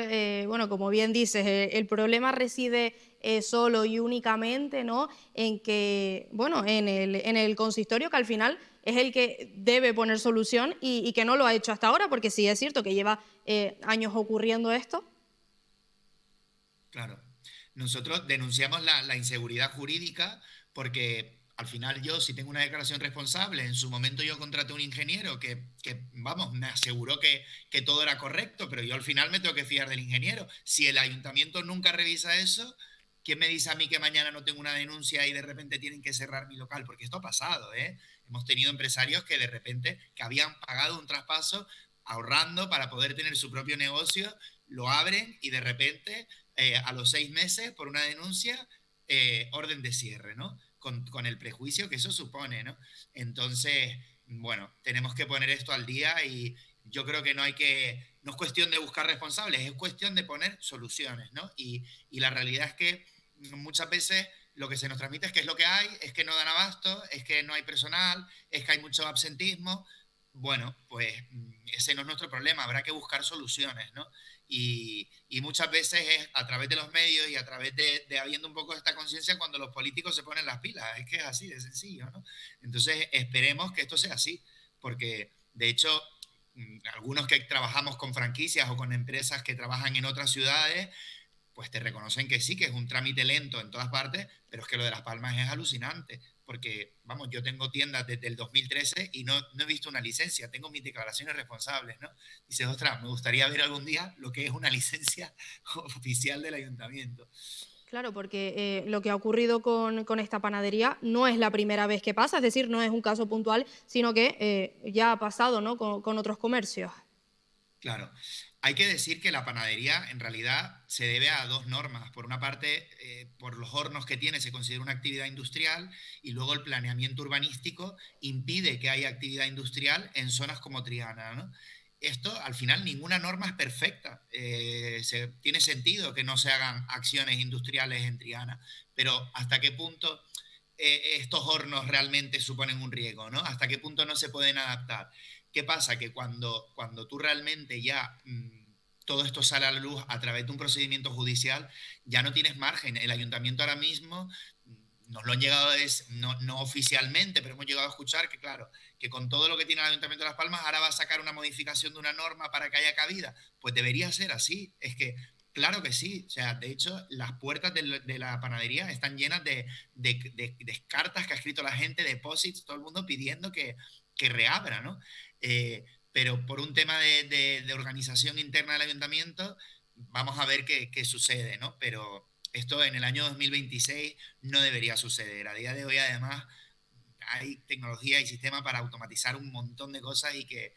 bueno, como bien dices, el problema reside solo y únicamente, ¿no? En que, bueno, en el consistorio, que al final es el que debe poner solución y que no lo ha hecho hasta ahora, porque sí es cierto que lleva años ocurriendo esto. Claro. Nosotros denunciamos la inseguridad jurídica, porque al final yo, si tengo una declaración responsable, en su momento yo contraté un ingeniero que vamos, me aseguró que todo era correcto, pero yo al final me tengo que fiar del ingeniero. Si el ayuntamiento nunca revisa eso, ¿quién me dice a mí que mañana no tengo una denuncia y de repente tienen que cerrar mi local? Porque esto ha pasado, ¿eh? Hemos tenido empresarios que de repente, que habían pagado un traspaso ahorrando para poder tener su propio negocio, lo abren y de repente, a los 6 meses, por una denuncia, orden de cierre, ¿no? Con el prejuicio que eso supone, ¿no? Entonces, bueno, tenemos que poner esto al día, y yo creo que no es cuestión de buscar responsables, es cuestión de poner soluciones, ¿no? Y la realidad es que muchas veces lo que se nos transmite es que es lo que hay, es que no dan abasto, es que no hay personal, es que hay mucho absentismo. bueno, pues ese no es nuestro problema, habrá que buscar soluciones, ¿no? Y muchas veces es a través de los medios y a través de habiendo un poco esta conciencia cuando los políticos se ponen las pilas, es que es así de sencillo, ¿no? Entonces esperemos que esto sea así, porque de hecho algunos que trabajamos con franquicias o con empresas que trabajan en otras ciudades, pues te reconocen que sí, que es un trámite lento en todas partes, pero es que lo de Las Palmas es alucinante, porque, vamos, yo tengo tiendas desde el 2013 y no he visto una licencia, tengo mis declaraciones responsables, ¿no? Dices, ostras, me gustaría ver algún día lo que es una licencia oficial del ayuntamiento. Claro, porque lo que ha ocurrido con esta panadería no es la primera vez que pasa, es decir, no es un caso puntual, sino que ya ha pasado, ¿no?, con otros comercios. Claro. Hay que decir que la panadería en realidad se debe a dos normas. Por una parte, por los hornos que tiene se considera una actividad industrial y luego el planeamiento urbanístico impide que haya actividad industrial en zonas como Triana, ¿no? Esto, al final, ninguna norma es perfecta. Tiene sentido que no se hagan acciones industriales en Triana, pero ¿hasta qué punto estos hornos realmente suponen un riesgo, ¿no? ¿Hasta qué punto no se pueden adaptar? ¿Qué pasa? Que cuando tú realmente ya todo esto sale a la luz a través de un procedimiento judicial, ya no tienes margen. El ayuntamiento ahora mismo, nos lo han llegado, no oficialmente, pero hemos llegado a escuchar que, claro, que con todo lo que tiene el Ayuntamiento de Las Palmas, ahora va a sacar una modificación de una norma para que haya cabida. Pues debería ser así. Es que, claro que sí. O sea, de hecho, las puertas de la panadería están llenas de cartas que ha escrito la gente, depósitos, todo el mundo pidiendo que reabra, ¿no? Pero por un tema de organización interna del ayuntamiento, vamos a ver qué sucede, ¿no? Pero esto en el año 2026 no debería suceder. A día de hoy, además, hay tecnología y sistema para automatizar un montón de cosas y que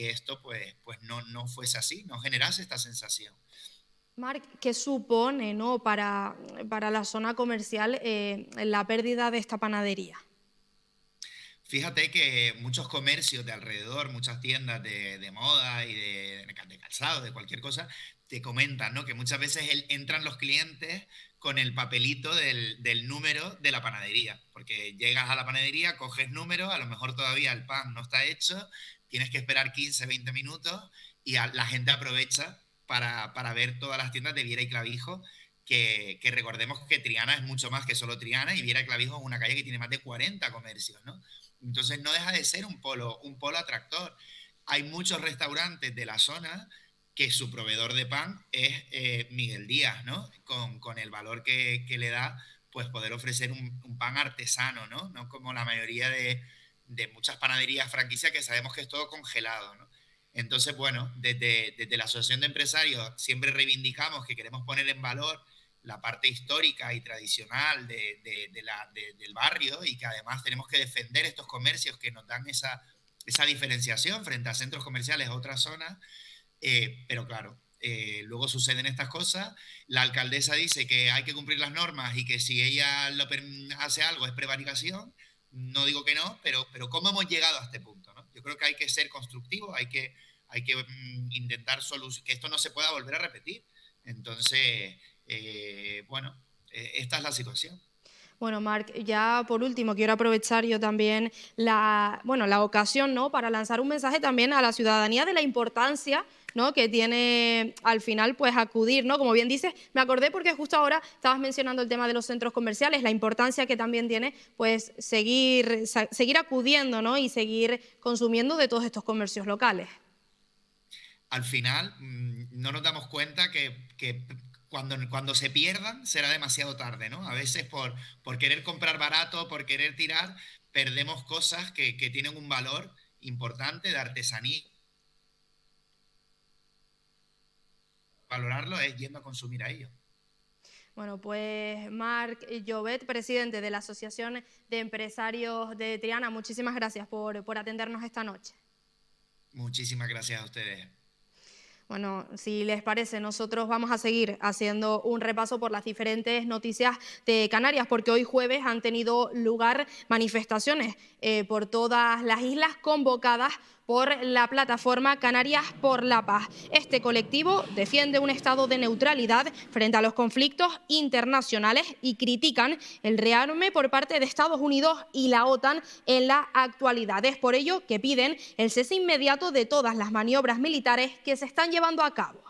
esto pues no fuese así, no generase esta sensación. Marc, ¿qué supone, ¿no?, para la zona comercial la pérdida de esta panadería? Fíjate que muchos comercios de alrededor, muchas tiendas de moda y de calzado, de cualquier cosa, te comentan, ¿no?, que muchas veces entran los clientes con el papelito del número de la panadería, porque llegas a la panadería, coges número, a lo mejor todavía el pan no está hecho, tienes que esperar 15, 20 minutos y la gente aprovecha para ver todas las tiendas de Viera y Clavijo, que recordemos que Triana es mucho más que solo Triana y Viera y Clavijo es una calle que tiene más de 40 comercios, ¿no? Entonces no deja de ser un polo atractor. Hay muchos restaurantes de la zona que su proveedor de pan es Miguel Díaz, ¿no? Con el valor que le da, pues poder ofrecer un pan artesano, ¿no? No como la mayoría de muchas panaderías franquicias que sabemos que es todo congelado, ¿no? Entonces, bueno, desde la Asociación de Empresarios siempre reivindicamos que queremos poner en valor la parte histórica y tradicional del barrio y que además tenemos que defender estos comercios que nos dan esa diferenciación frente a centros comerciales a otras zonas, pero claro, luego suceden estas cosas, la alcaldesa dice que hay que cumplir las normas y que si ella hace algo es prevaricación, no digo que no, pero ¿cómo hemos llegado a este punto, ¿no? Yo creo que hay que ser constructivos, hay que intentar que esto no se pueda volver a repetir. Entonces, esta es la situación. Bueno, Marc, ya por último quiero aprovechar yo también la ocasión, ¿no?, para lanzar un mensaje también a la ciudadanía de la importancia, ¿no?, que tiene al final pues acudir, ¿no? Como bien dices, me acordé porque justo ahora estabas mencionando el tema de los centros comerciales, la importancia que también tiene pues seguir acudiendo, ¿no?, y seguir consumiendo de todos estos comercios locales. Al final no nos damos cuenta que cuando se pierdan será demasiado tarde, ¿no? A veces por querer comprar barato, por querer tirar, perdemos cosas que tienen un valor importante de artesanía. Valorarlo es yendo a consumir a ellos. Bueno, pues Marc Llobet, presidente de la Asociación de Empresarios de Triana, muchísimas gracias por atendernos esta noche. Muchísimas gracias a ustedes. Bueno, si les parece, nosotros vamos a seguir haciendo un repaso por las diferentes noticias de Canarias, porque hoy jueves han tenido lugar manifestaciones por todas las islas convocadas por la plataforma Canarias por la Paz. Este colectivo defiende un estado de neutralidad frente a los conflictos internacionales y critican el rearme por parte de Estados Unidos y la OTAN en la actualidad. Es por ello que piden el cese inmediato de todas las maniobras militares que se están llevando a cabo.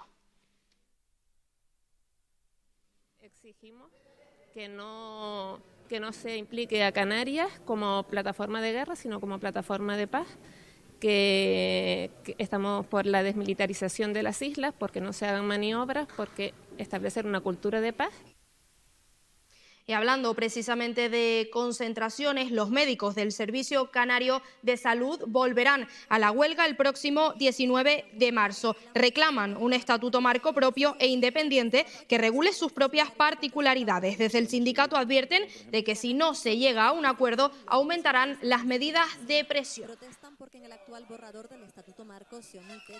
Exigimos que no se implique a Canarias como plataforma de guerra, sino como plataforma de paz, que estamos por la desmilitarización de las islas, porque no se hagan maniobras, porque establecer una cultura de paz. Y hablando precisamente de concentraciones, los médicos del Servicio Canario de Salud volverán a la huelga el próximo 19 de marzo. Reclaman un estatuto marco propio e independiente que regule sus propias particularidades. Desde el sindicato advierten de que si no se llega a un acuerdo, aumentarán las medidas de presión. Protestan porque en el actual borrador del estatuto marco se omite.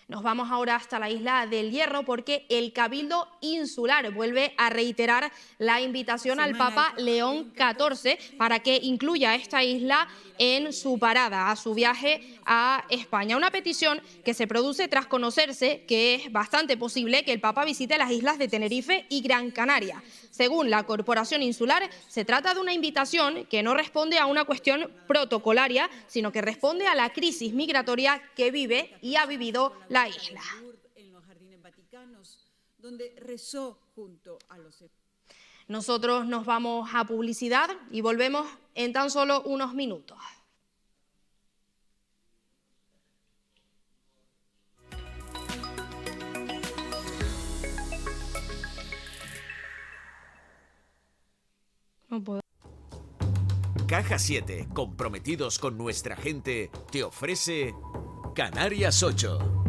Nos vamos ahora hasta la isla del Hierro porque el Cabildo Insular vuelve a reiterar la invitación al Papa León XIV para que incluya esta isla en su parada, a su viaje a España. Una petición que se produce tras conocerse que es bastante posible que el Papa visite las islas de Tenerife y Gran Canaria. Según la Corporación Insular, se trata de una invitación que no responde a una cuestión protocolaria, sino que responde a la crisis migratoria que vive y ha vivido la isla. En los jardines vaticanos, donde rezó junto a los... Nosotros nos vamos a publicidad y volvemos en tan solo unos minutos. No puedo. Caja 7, comprometidos con nuestra gente, te ofrece Canarias 8.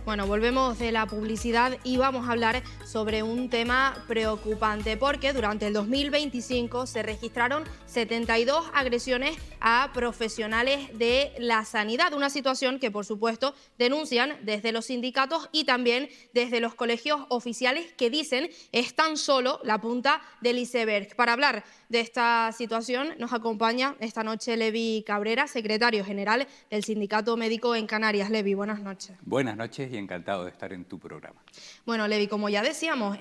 Bueno, volvemos de la publicidad y vamos a hablar sobre un tema preocupante porque durante el 2025 se registraron 72 agresiones a profesionales de la sanidad, una situación que por supuesto denuncian desde los sindicatos y también desde los colegios oficiales que dicen es tan solo la punta del iceberg. Para hablar de esta situación nos acompaña esta noche Levi Cabrera, secretario general del Sindicato Médico en Canarias. Levi, buenas noches. Buenas noches y encantado de estar en tu programa. Bueno, Levi, como ya decíamos,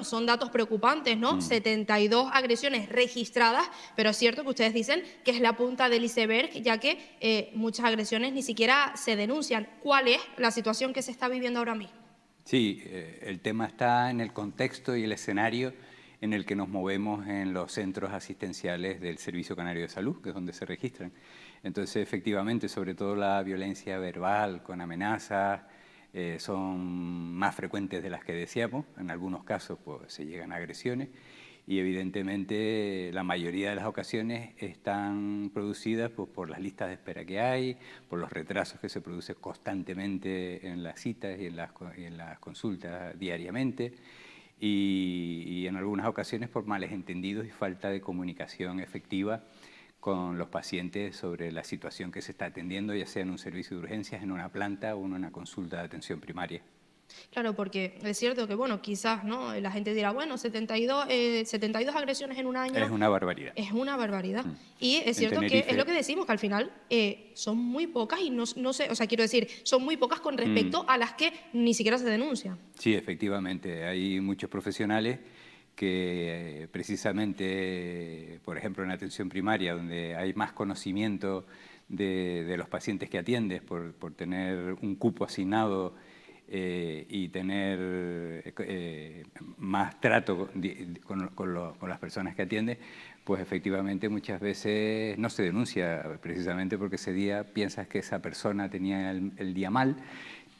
son datos preocupantes, ¿no? 72 agresiones registradas, pero es cierto que ustedes dicen que es la punta del iceberg, ya que muchas agresiones ni siquiera se denuncian. ¿Cuál es la situación que se está viviendo ahora mismo? Sí, el tema está en el contexto y el escenario en el que nos movemos en los centros asistenciales del Servicio Canario de Salud, que es donde se registran. Entonces, efectivamente, sobre todo la violencia verbal con amenazas, son más frecuentes de las que deseamos. En algunos casos pues, se llegan a agresiones y evidentemente la mayoría de las ocasiones están producidas pues, por las listas de espera que hay, por los retrasos que se producen constantemente en las citas y en las consultas diariamente y en algunas ocasiones por males entendidos y falta de comunicación efectiva con los pacientes sobre la situación que se está atendiendo, ya sea en un servicio de urgencias, en una planta o en una consulta de atención primaria. Claro, porque es cierto que, bueno, quizás, ¿no? La gente dirá, bueno, 72 agresiones en un año... Es una barbaridad. Es una barbaridad. Y es cierto que es lo que decimos, que al final son muy pocas y no sé, o sea, quiero decir, son muy pocas con respecto a las que ni siquiera se denuncian. Sí, efectivamente, hay muchos profesionales que precisamente, por ejemplo, en atención primaria, donde hay más conocimiento de los pacientes que atiendes por tener un cupo asignado y tener más trato con las personas que atiendes, pues efectivamente muchas veces no se denuncia precisamente porque ese día piensas que esa persona tenía el día mal.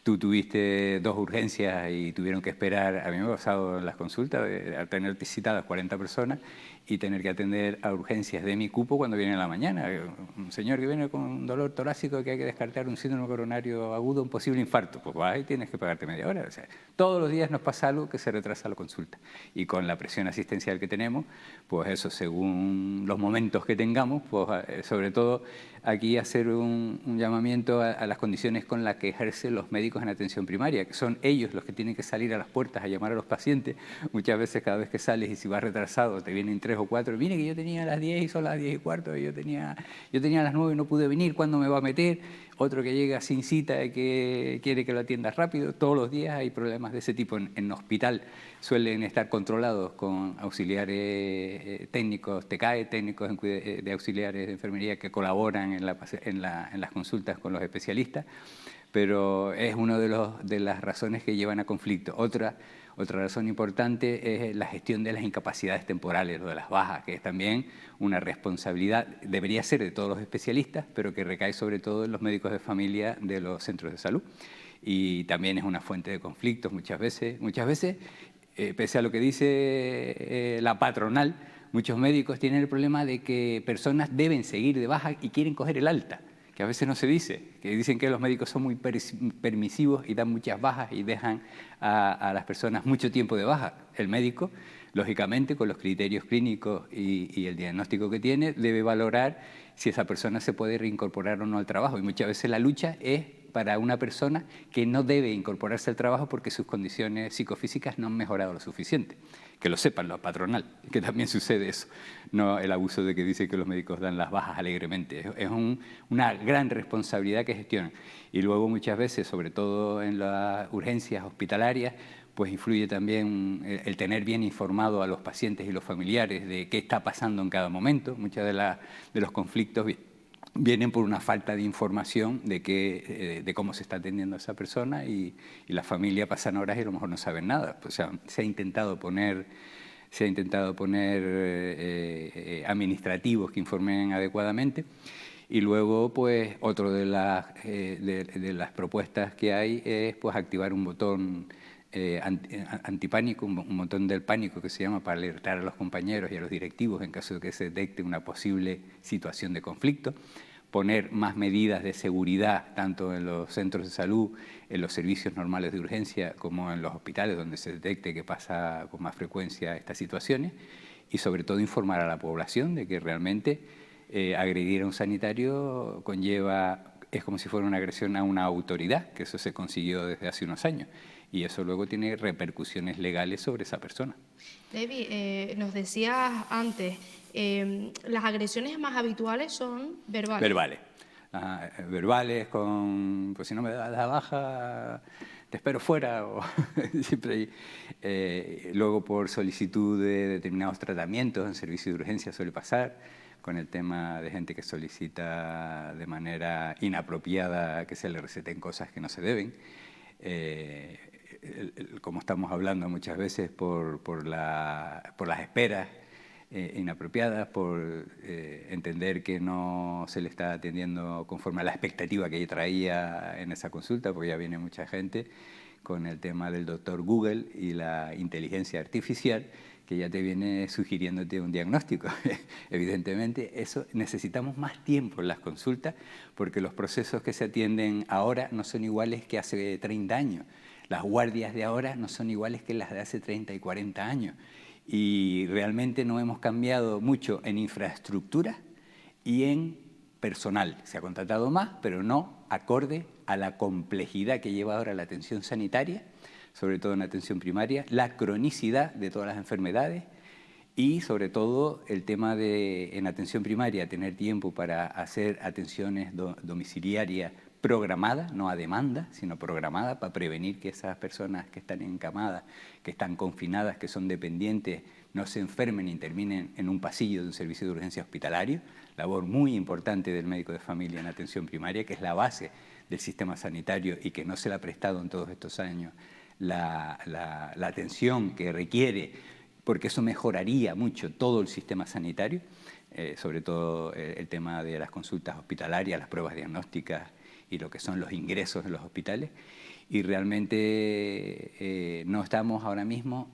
Tú tuviste 2 urgencias y tuvieron que esperar, a mí me ha pasado en las consultas, a tener citadas 40 personas y tener que atender a urgencias de mi cupo cuando viene en la mañana. Un señor que viene con un dolor torácico que hay que descartar un síndrome coronario agudo, un posible infarto, pues vas y tienes que pagarte media hora. O sea, todos los días nos pasa algo que se retrasa la consulta. Y con la presión asistencial que tenemos, pues eso, según los momentos que tengamos, pues sobre todo aquí hacer un llamamiento a las condiciones con las que ejercen los médicos en atención primaria, que son ellos los que tienen que salir a las puertas a llamar a los pacientes. Muchas veces cada vez que sales y si vas retrasado te vienen 3 o 4, mire que yo tenía a las 10 y son las 10 y cuarto, y yo tenía a las 9 y no pude venir, ¿cuándo me va a meter? Otro que llega sin cita y que quiere que lo atiendas rápido. Todos los días hay problemas de ese tipo. En hospital suelen estar controlados con auxiliares técnicos, TCAE, técnicos de auxiliares de enfermería que colaboran en las consultas con los especialistas, pero es una de las razones que llevan a conflicto. Otra razón importante es la gestión de las incapacidades temporales, lo de las bajas, que es también una responsabilidad, debería ser de todos los especialistas, pero que recae sobre todo en los médicos de familia de los centros de salud. Y también es una fuente de conflictos muchas veces, pese a lo que dice la patronal, muchos médicos tienen el problema de que personas deben seguir de baja y quieren coger el alta, que a veces no se dice, que dicen que los médicos son muy permisivos y dan muchas bajas y dejan a las personas mucho tiempo de baja. El médico, lógicamente, con los criterios clínicos y el diagnóstico que tiene, debe valorar si esa persona se puede reincorporar o no al trabajo. Y muchas veces la lucha es para una persona que no debe incorporarse al trabajo porque sus condiciones psicofísicas no han mejorado lo suficiente. Que lo sepan los patronal, que también sucede eso. No el abuso de que dicen que los médicos dan las bajas alegremente. Es una gran responsabilidad que gestionan. Y luego muchas veces, sobre todo en las urgencias hospitalarias, pues influye también el tener bien informado a los pacientes y los familiares de qué está pasando en cada momento. Muchos de los conflictos vienen por una falta de información de cómo se está atendiendo a esa persona y la familia pasan horas y a lo mejor no saben nada. O sea, se ha intentado poner administrativos que informen adecuadamente. Y luego, pues, otro de las propuestas que hay es pues activar un botón antipánico, un botón del pánico que se llama, para alertar a los compañeros y a los directivos en caso de que se detecte una posible situación de conflicto, poner más medidas de seguridad tanto en los centros de salud, en los servicios normales de urgencia, como en los hospitales donde se detecte que pasa con más frecuencia estas situaciones, y sobre todo informar a la población de que realmente agredir a un sanitario es como si fuera una agresión a una autoridad, que eso se consiguió desde hace unos años. Y eso luego tiene repercusiones legales sobre esa persona. David, nos decías antes, las agresiones más habituales son verbales. Verbales pues si no me das la baja, te espero fuera. Siempre luego por solicitud de determinados tratamientos en servicio de urgencia suele pasar, con el tema de gente que solicita de manera inapropiada que se le receten cosas que no se deben. Como estamos hablando muchas veces, por las esperas inapropiadas, por entender que no se le está atendiendo conforme a la expectativa que traía en esa consulta, porque ya viene mucha gente con el tema del doctor Google y la inteligencia artificial, que ya te viene sugiriéndote un diagnóstico. Evidentemente, eso necesitamos más tiempo en las consultas, porque los procesos que se atienden ahora no son iguales que hace 30 años. Las guardias de ahora no son iguales que las de hace 30 y 40 años. Y realmente no hemos cambiado mucho en infraestructura y en personal. Se ha contratado más, pero no acorde a la complejidad que lleva ahora la atención sanitaria, sobre todo en atención primaria, la cronicidad de todas las enfermedades y, sobre todo, el tema de, en atención primaria, tener tiempo para hacer atenciones domiciliarias programadas, no a demanda, sino programadas, para prevenir que esas personas que están encamadas, que están confinadas, que son dependientes, no se enfermen y terminen en un pasillo de un servicio de urgencia hospitalario. Labor muy importante del médico de familia en atención primaria, que es la base del sistema sanitario y que no se le ha prestado en todos estos años la atención que requiere, porque eso mejoraría mucho todo el sistema sanitario, sobre todo el tema de las consultas hospitalarias, las pruebas diagnósticas y lo que son los ingresos en los hospitales. Y realmente no estamos ahora mismo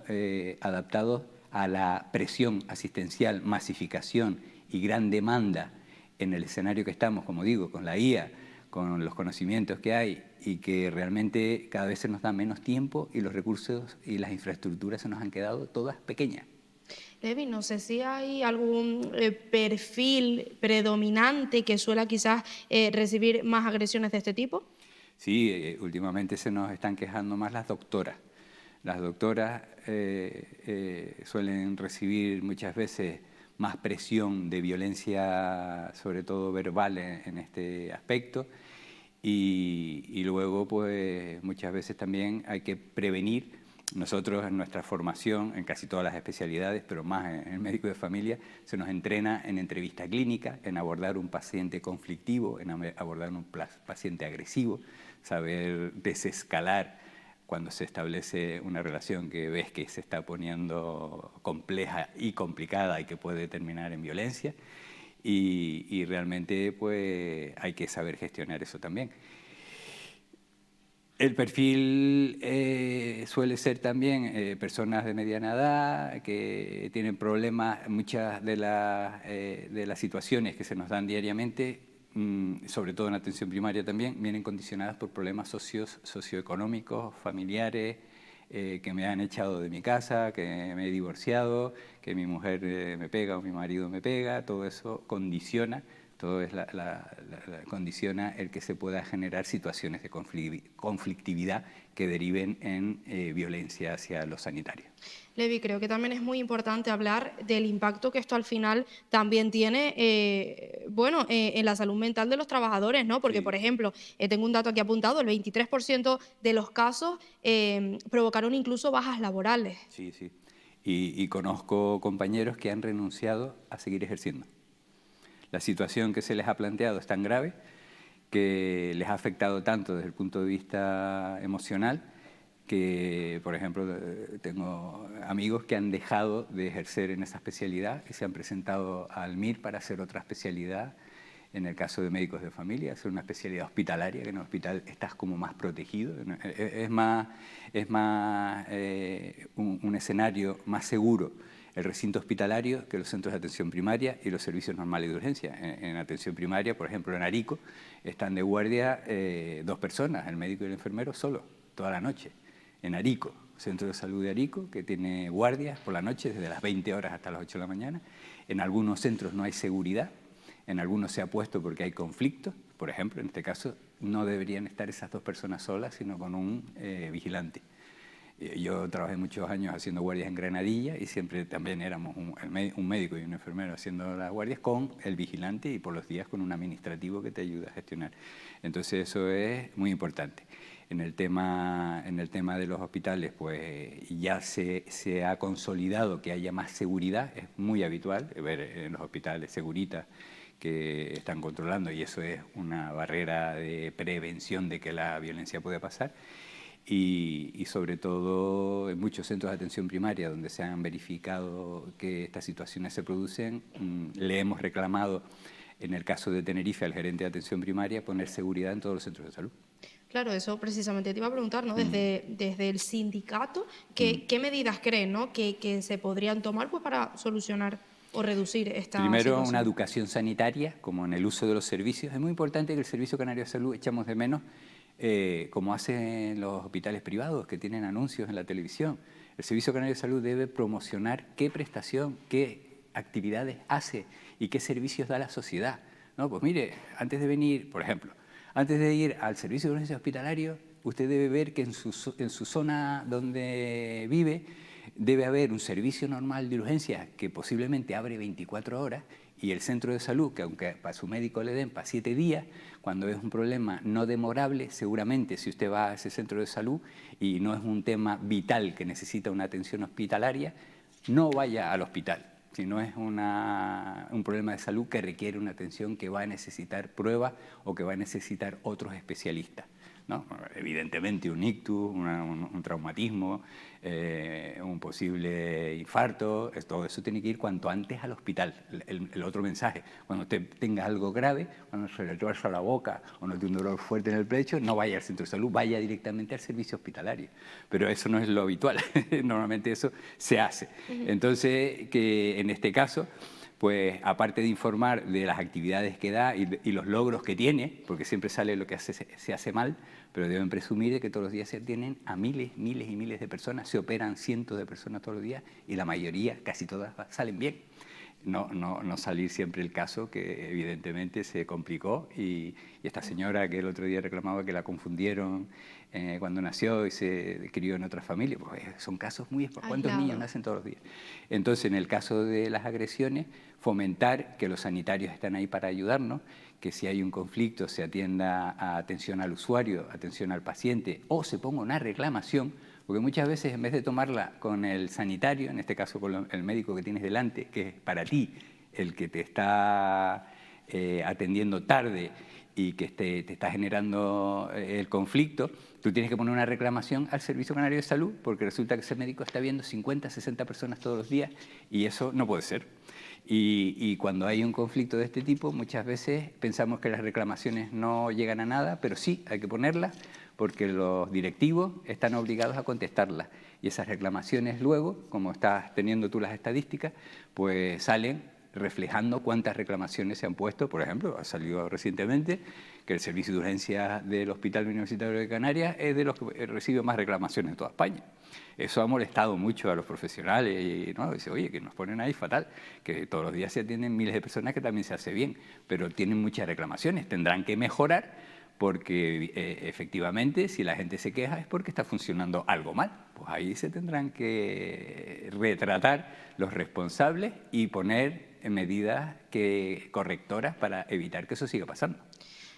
adaptados a la presión asistencial, masificación y gran demanda en el escenario que estamos, como digo, con la IA, con los conocimientos que hay y que realmente cada vez se nos da menos tiempo y los recursos y las infraestructuras se nos han quedado todas pequeñas. Levi, no sé si hay algún perfil predominante que suele quizás recibir más agresiones de este tipo. Sí, últimamente se nos están quejando más las doctoras. Las doctoras suelen recibir muchas veces más presión de violencia, sobre todo verbal, en este aspecto. Y luego, pues, muchas veces también hay que prevenir. Nosotros en nuestra formación, en casi todas las especialidades, pero más en el médico de familia, se nos entrena en entrevista clínica, en abordar un paciente conflictivo, en abordar un paciente agresivo, saber desescalar cuando se establece una relación que ves que se está poniendo compleja y complicada y que puede terminar en violencia. Y realmente, pues, hay que saber gestionar eso también. El perfil suele ser también personas de mediana edad que tienen problemas. Muchas de las situaciones que se nos dan diariamente, sobre todo en atención primaria también, vienen condicionadas por problemas socioeconómicos, familiares, que me han echado de mi casa, que me he divorciado, que mi mujer me pega o mi marido me pega. Todo eso condiciona. Todo es condiciona el que se pueda generar situaciones de conflictividad que deriven en violencia hacia los sanitarios. Levi, creo que también es muy importante hablar del impacto que esto al final también tiene en la salud mental de los trabajadores, ¿no? Porque, por ejemplo, tengo un dato aquí apuntado, el 23% de los casos provocaron incluso bajas laborales. Sí, sí. Y conozco compañeros que han renunciado a seguir ejerciendo. La situación que se les ha planteado es tan grave que les ha afectado tanto desde el punto de vista emocional que, por ejemplo, tengo amigos que han dejado de ejercer en esa especialidad y se han presentado al MIR para hacer otra especialidad. En el caso de médicos de familia, hacer una especialidad hospitalaria, que en el hospital estás como más protegido. Es un escenario más seguro el recinto hospitalario que los centros de atención primaria y los servicios normales de urgencia. En atención primaria, por ejemplo, en Arico, están de guardia 2 personas, el médico y el enfermero, solo, toda la noche. En Arico, Centro de Salud de Arico, que tiene guardias por la noche desde las 20 horas hasta las 8 de la mañana. En algunos centros no hay seguridad, en algunos se ha puesto porque hay conflictos. Por ejemplo, en este caso, no deberían estar esas 2 personas solas, sino con un vigilante. Yo trabajé muchos años haciendo guardias en Granadilla y siempre también éramos un médico y un enfermero haciendo las guardias con el vigilante y por los días con un administrativo que te ayuda a gestionar. Entonces eso es muy importante. En el tema de los hospitales, pues ya se ha consolidado que haya más seguridad. Es muy habitual ver en los hospitales seguritas que están controlando y eso es una barrera de prevención de que la violencia puede pasar. Y sobre todo en muchos centros de atención primaria donde se han verificado que estas situaciones se producen, le hemos reclamado, en el caso de Tenerife, al gerente de atención primaria, poner seguridad en todos los centros de salud. Claro, eso precisamente te iba a preguntar, ¿no? Desde el sindicato, ¿qué medidas creen, ¿no? que se podrían tomar, pues, para solucionar o reducir esta Primero, situación? una educación sanitaria, como en el uso de los servicios. Es muy importante que el Servicio Canario de Salud echamos de menos, como hacen los hospitales privados que tienen anuncios en la televisión. El Servicio Canario de Salud debe promocionar qué prestación, qué actividades hace y qué servicios da a la sociedad. No, pues mire, antes de venir, por ejemplo, antes de ir al servicio de urgencia hospitalario, usted debe ver que en su zona donde vive debe haber un servicio normal de urgencia que posiblemente abre 24 horas y el centro de salud, que aunque para su médico le den para 7 días, cuando es un problema no demorable, seguramente si usted va a ese centro de salud y no es un tema vital que necesita una atención hospitalaria, no vaya al hospital. Si no es un problema de salud que requiere una atención que va a necesitar pruebas o que va a necesitar otros especialistas. ¿no? Evidentemente un ictus, un traumatismo, un posible infarto, todo eso tiene que ir cuanto antes al hospital. El otro mensaje, cuando usted tenga algo grave, cuando se le tuerza la boca o no tiene un dolor fuerte en el pecho, no vaya al centro de salud, vaya directamente al servicio hospitalario. Pero eso no es lo habitual, normalmente eso se hace. Entonces, que en este caso, pues aparte de informar de las actividades que da y los logros que tiene, porque siempre sale lo que se hace mal, pero deben presumir de que todos los días se atienden a miles y miles de personas, se operan cientos de personas todos los días y la mayoría, casi todas, salen bien. No salir siempre el caso que evidentemente se complicó y esta señora que el otro día reclamaba que la confundieron cuando nació y se crió en otra familia, pues son casos muy... ¿Cuántos niños nacen todos los días? Entonces, en el caso de las agresiones, fomentar que los sanitarios están ahí para ayudarnos, que si hay un conflicto se atienda a atención al usuario, atención al paciente o se ponga una reclamación, porque muchas veces en vez de tomarla con el sanitario, en este caso con el médico que tienes delante, que es para ti el que te está atendiendo tarde y que te está generando el conflicto, tú tienes que poner una reclamación al Servicio Canario de Salud porque resulta que ese médico está viendo 50, 60 personas todos los días y eso no puede ser. Y cuando hay un conflicto de este tipo, muchas veces pensamos que las reclamaciones no llegan a nada, pero sí, hay que ponerlas porque los directivos están obligados a contestarlas. Y esas reclamaciones luego, como estás teniendo tú las estadísticas, pues salen reflejando cuántas reclamaciones se han puesto. Por ejemplo, ha salido recientemente que el servicio de urgencias del Hospital Universitario de Canarias es de los que recibe más reclamaciones en toda España. Eso ha molestado mucho a los profesionales, ¿no? Dice, oye, que nos ponen ahí fatal, que todos los días se atienden miles de personas, que también se hace bien, pero tienen muchas reclamaciones, tendrán que mejorar porque efectivamente si la gente se queja es porque está funcionando algo mal. Pues ahí se tendrán que retratar los responsables y poner medidas correctoras para evitar que eso siga pasando.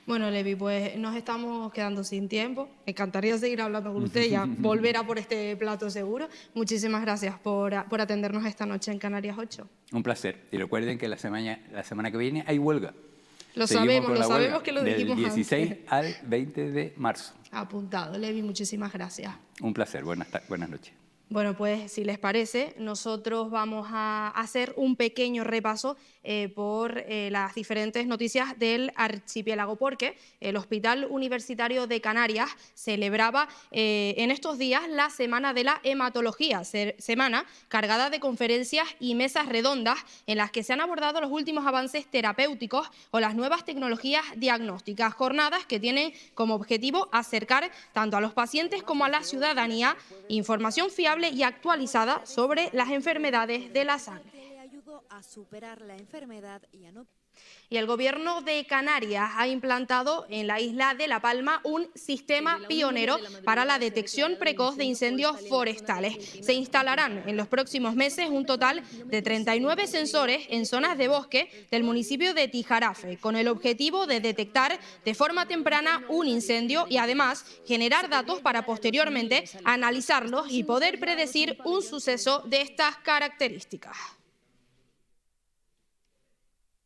Bueno, Levi, pues nos estamos quedando sin tiempo. Me encantaría seguir hablando con usted, ya volverá por este plato seguro. Muchísimas gracias por atendernos esta noche en Canarias 8. Un placer. Y recuerden que la semana que viene hay huelga. Lo sabemos que lo dijimos del 16 antes. al 20 de marzo. Apuntado. Levi, muchísimas gracias. Un placer. Buenas noches. Bueno, pues si les parece, nosotros vamos a hacer un pequeño repaso por las diferentes noticias del archipiélago, porque el Hospital Universitario de Canarias celebraba en estos días la Semana de la Hematología, semana cargada de conferencias y mesas redondas en las que se han abordado los últimos avances terapéuticos o las nuevas tecnologías diagnósticas, jornadas que tienen como objetivo acercar tanto a los pacientes como a la ciudadanía información fiable y actualizada sobre las enfermedades de la sangre. Le ayudó a superar la enfermedad y a no... Y el Gobierno de Canarias ha implantado en la isla de La Palma un sistema pionero para la detección precoz de incendios forestales. Se instalarán en los próximos meses un total de 39 sensores en zonas de bosque del municipio de Tijarafe, con el objetivo de detectar de forma temprana un incendio y además generar datos para posteriormente analizarlos y poder predecir un suceso de estas características.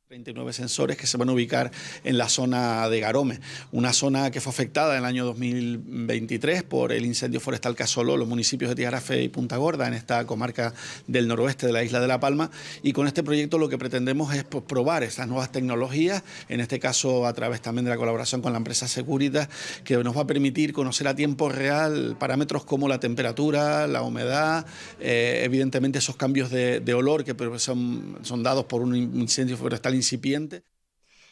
29 sensores que se van a ubicar en la zona de Garome, una zona que fue afectada en el año 2023 por el incendio forestal que asoló los municipios de Tijarafe y Punta Gorda en esta comarca del noroeste de la isla de La Palma, y con este proyecto lo que pretendemos es probar estas nuevas tecnologías, en este caso a través también de la colaboración con la empresa Securitas, que nos va a permitir conocer a tiempo real parámetros como la temperatura, la humedad, evidentemente esos cambios de olor que son dados por un incendio forestal incipiente.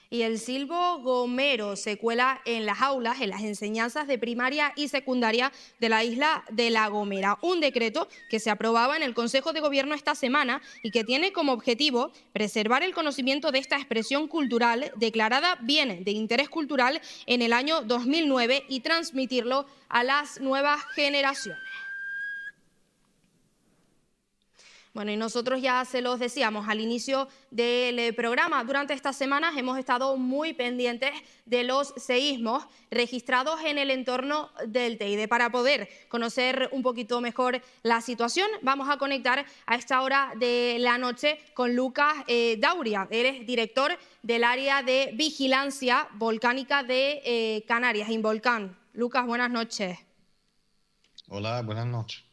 Y el silbo gomero se cuela en las aulas, en las enseñanzas de primaria y secundaria de la isla de La Gomera. Un decreto que se aprobaba en el Consejo de Gobierno esta semana y que tiene como objetivo preservar el conocimiento de esta expresión cultural declarada bien de interés cultural en el año 2009 y transmitirlo a las nuevas generaciones. Bueno, y nosotros ya se los decíamos al inicio del programa, durante estas semanas hemos estado muy pendientes de los seísmos registrados en el entorno del Teide. Para poder conocer un poquito mejor la situación, vamos a conectar a esta hora de la noche con Lucas Dauria. Él es director del área de vigilancia volcánica de Canarias, Involcán. Lucas, buenas noches. Hola, buenas noches.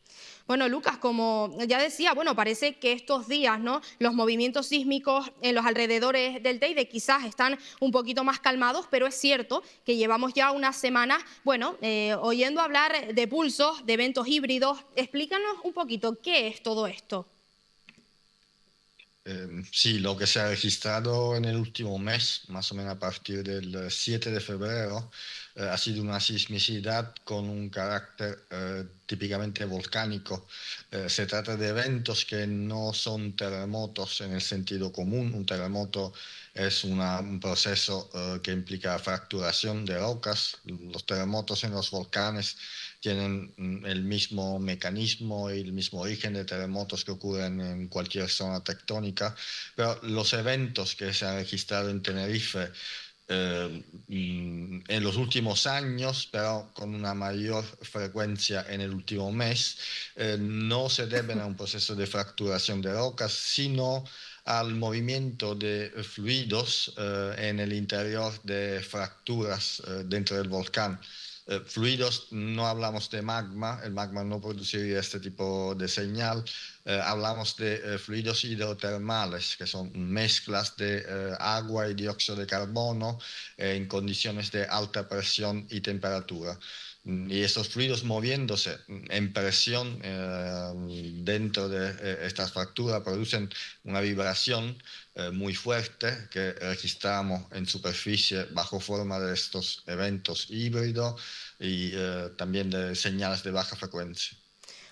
Bueno, Lucas, como ya decía, bueno, parece que estos días, ¿no?, los movimientos sísmicos en los alrededores del Teide quizás están un poquito más calmados, pero es cierto que llevamos ya unas semanas, bueno, oyendo hablar de pulsos, de eventos híbridos. Explícanos un poquito qué es todo esto. Sí, lo que se ha registrado en el último mes, más o menos a partir del 7 de febrero, ha sido una sismicidad con un carácter típicamente volcánico. Se trata de eventos que no son terremotos en el sentido común. Un terremoto es un proceso que implica fracturación de rocas. Los terremotos en los volcanes tienen el mismo mecanismo y el mismo origen de terremotos que ocurren en cualquier zona tectónica, pero los eventos que se han registrado en Tenerife en los últimos años, pero con una mayor frecuencia en el último mes, no se deben a un proceso de fracturación de rocas, sino al movimiento de fluidos en el interior de fracturas dentro del volcán. Fluidos, no hablamos de magma, el magma no produciría este tipo de señal, hablamos de fluidos hidrotermales, que son mezclas de agua y dióxido de carbono en condiciones de alta presión y temperatura. Y estos fluidos moviéndose en presión dentro de estas fracturas producen una vibración muy fuerte que registramos en superficie bajo forma de estos eventos híbridos y también de señales de baja frecuencia.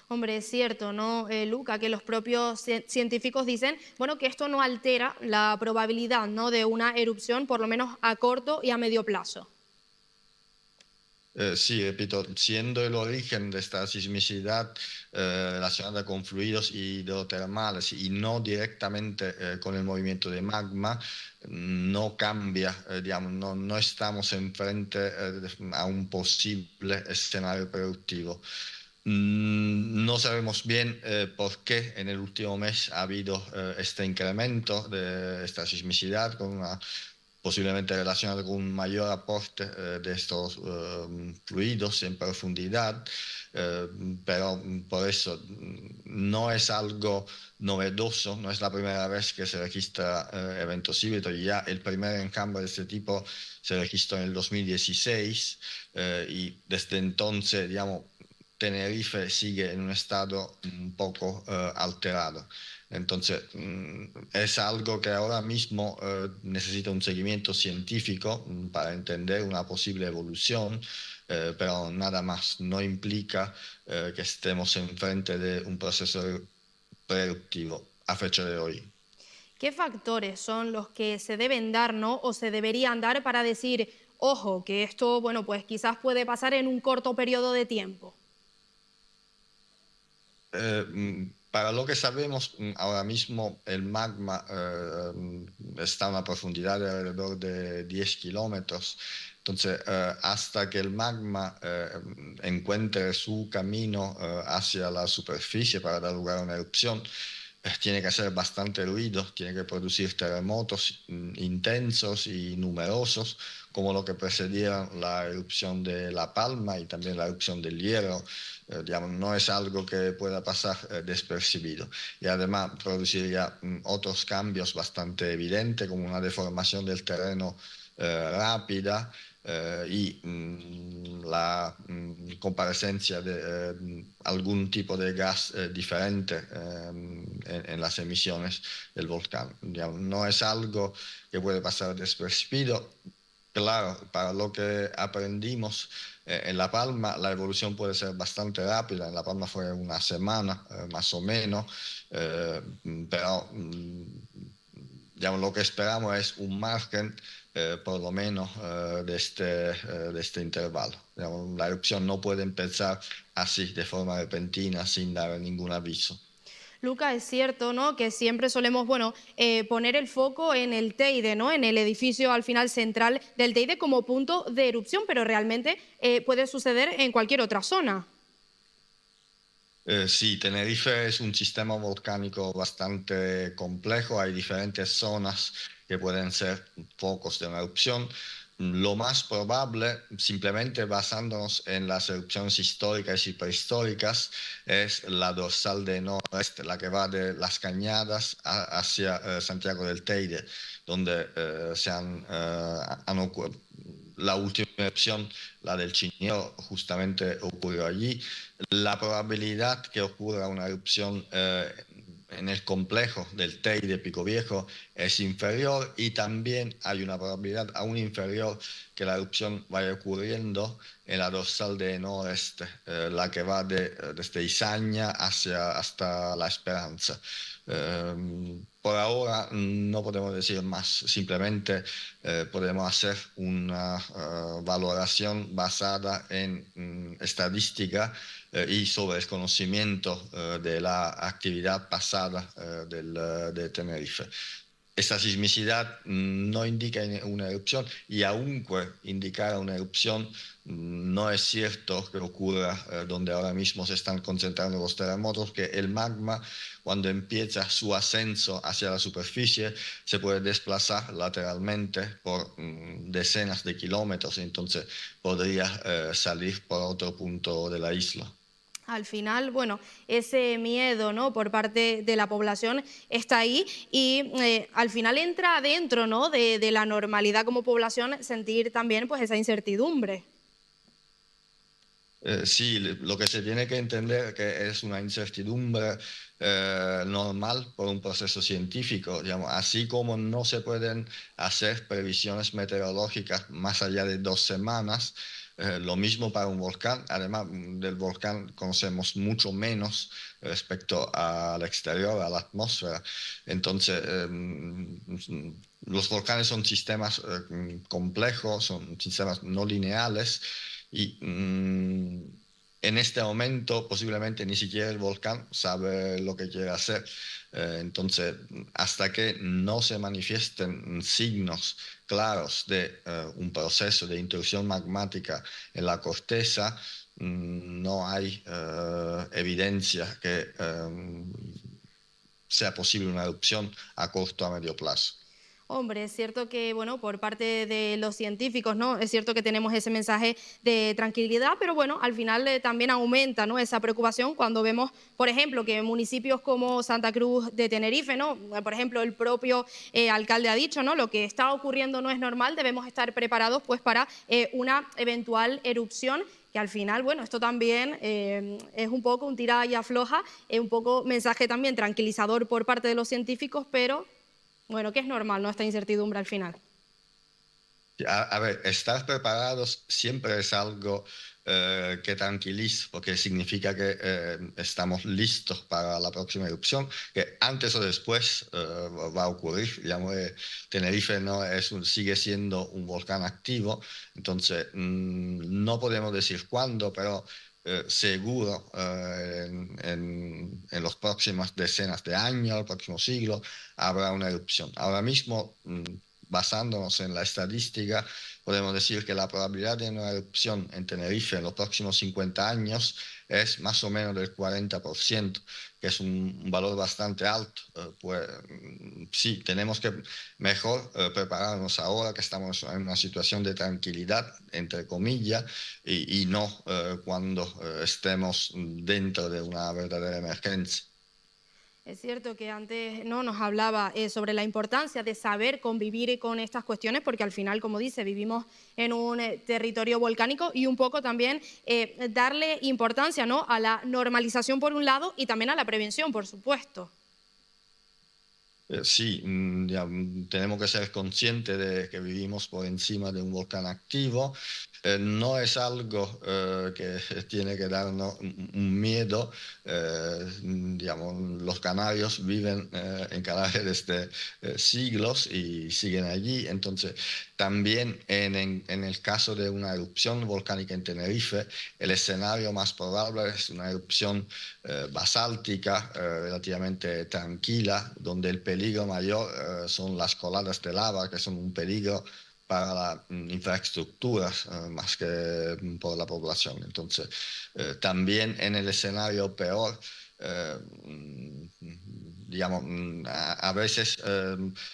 Hombre, es cierto, ¿no, Luca? Que los propios científicos dicen, bueno, que esto no altera la probabilidad, ¿no?, de una erupción, por lo menos a corto y a medio plazo. Sí, repito, siendo el origen de esta sismicidad relacionada con fluidos hidrotermales y no directamente con el movimiento de magma, no cambia, digamos, no estamos enfrente a un posible escenario productivo. No sabemos bien por qué en el último mes ha habido este incremento de esta sismicidad con una posiblemente relacionado con un mayor aporte de estos fluidos en profundidad, pero por eso no es algo novedoso, no es la primera vez que se registra eventos híbridos. Ya el primer enjambre de este tipo se registró en el 2016 y desde entonces, digamos, Tenerife sigue en un estado un poco alterado. Entonces, es algo que ahora mismo necesita un seguimiento científico para entender una posible evolución, pero nada más. No implica que estemos enfrente de un proceso productivo a fecha de hoy. ¿Qué factores son los que se deben dar, ¿no?, o se deberían dar para decir, ojo, que esto, bueno, pues quizás puede pasar en un corto periodo de tiempo? Para lo que sabemos, ahora mismo el magma está a una profundidad de alrededor de 10 kilómetros. Entonces, hasta que el magma encuentre su camino hacia la superficie para dar lugar a una erupción, tiene que hacer bastante ruido, tiene que producir terremotos intensos y numerosos, como lo que precedieron la erupción de La Palma y también la erupción del Hierro. Digamos, no es algo que pueda pasar despercibido. Y además produciría otros cambios bastante evidentes, como una deformación del terreno rápida y la comparecencia de algún tipo de gas diferente en las emisiones del volcán. Digamos, no es algo que puede pasar despercibido. Claro, para lo que aprendimos en La Palma, la evolución puede ser bastante rápida. En La Palma fue una semana, más o menos, pero digamos, lo que esperamos es un margen, por lo menos, de este intervalo. Digamos, la erupción no puede empezar así, de forma repentina, sin dar ningún aviso. Luca, es cierto, ¿no?, que siempre solemos, bueno, poner el foco en el Teide, ¿no?, en el edificio al final central del Teide como punto de erupción, pero realmente puede suceder en cualquier otra zona. Sí, Tenerife es un sistema volcánico bastante complejo, hay diferentes zonas que pueden ser focos de una erupción. lo más probable, simplemente basándonos en las erupciones históricas y prehistóricas, es la dorsal de noroeste, la que va de Las Cañadas hacia Santiago del Teide, donde han ocurrido. La última erupción, la del Chiñero, justamente ocurrió allí. La probabilidad que ocurra una erupción en el complejo del Teide Pico Viejo es inferior, y también hay una probabilidad aún inferior que la erupción vaya ocurriendo en la dorsal de noroeste, la que va desde Izaña hasta La Esperanza. Por ahora no podemos decir más, simplemente podemos hacer una valoración basada en estadística y sobre el conocimiento de la actividad pasada de Tenerife. Esta sismicidad no indica una erupción, y aunque indicara una erupción, no es cierto que ocurra donde ahora mismo se están concentrando los terremotos, que el magma, cuando empieza su ascenso hacia la superficie, se puede desplazar lateralmente por decenas de kilómetros, entonces podría salir por otro punto de la isla. Al final, bueno, ese miedo, ¿no?, por parte de la población está ahí, y al final entra dentro, ¿no?, de la normalidad como población sentir también pues esa incertidumbre. Sí, lo que se tiene que entender que es una incertidumbre normal por un proceso científico, digamos, así como no se pueden hacer previsiones meteorológicas más allá de 2 semanas. Lo mismo para un volcán. Además del volcán conocemos mucho menos respecto al exterior, a la atmósfera. Entonces, los volcanes son sistemas complejos, son sistemas no lineales, y en este momento posiblemente ni siquiera el volcán sabe lo que quiere hacer. Entonces, hasta que no se manifiesten signos claros de un proceso de intrusión magmática en la corteza, no hay evidencia que sea posible una erupción a corto a medio plazo. Hombre, es cierto que, bueno, por parte de los científicos, ¿no?, es cierto que tenemos ese mensaje de tranquilidad, pero bueno, al final también aumenta, ¿no?, esa preocupación cuando vemos, por ejemplo, que en municipios como Santa Cruz de Tenerife, ¿no?, por ejemplo, el propio alcalde ha dicho, ¿no?, lo que está ocurriendo no es normal, debemos estar preparados pues para una eventual erupción, que al final, bueno, esto también es un poco un tira y afloja, un poco mensaje también tranquilizador por parte de los científicos, pero bueno, que es normal, ¿no?, esta incertidumbre al final. A ver, estar preparados siempre es algo que tranquiliza, porque significa que estamos listos para la próxima erupción, que antes o después va a ocurrir. Digamos, Tenerife sigue siendo un volcán activo, entonces no podemos decir cuándo, pero seguro en las próximas decenas de años, el próximo siglo, habrá una erupción. Ahora mismo, basándonos en la estadística, podemos decir que la probabilidad de una erupción en Tenerife en los próximos 50 años es más o menos del 40%, que es un valor bastante alto. Pues sí, tenemos que mejor prepararnos ahora que estamos en una situación de tranquilidad, entre comillas, y no cuando estemos dentro de una verdadera emergencia. Es cierto que antes no nos hablaba sobre la importancia de saber convivir con estas cuestiones, porque al final, como dice, vivimos en un territorio volcánico, y un poco también darle importancia, ¿no?, a la normalización por un lado y también a la prevención, por supuesto. Sí, tenemos que ser conscientes de que vivimos por encima de un volcán activo. No es algo que tiene que darnos un miedo. Digamos, los canarios viven en Canarias desde siglos y siguen allí. Entonces, también en el caso de una erupción volcánica en Tenerife, el escenario más probable es una erupción basáltica relativamente tranquila, donde el peligro mayor son las coladas de lava, que son un peligro para la infraestructura más que por la población. Entonces, también en el escenario peor, digamos, a veces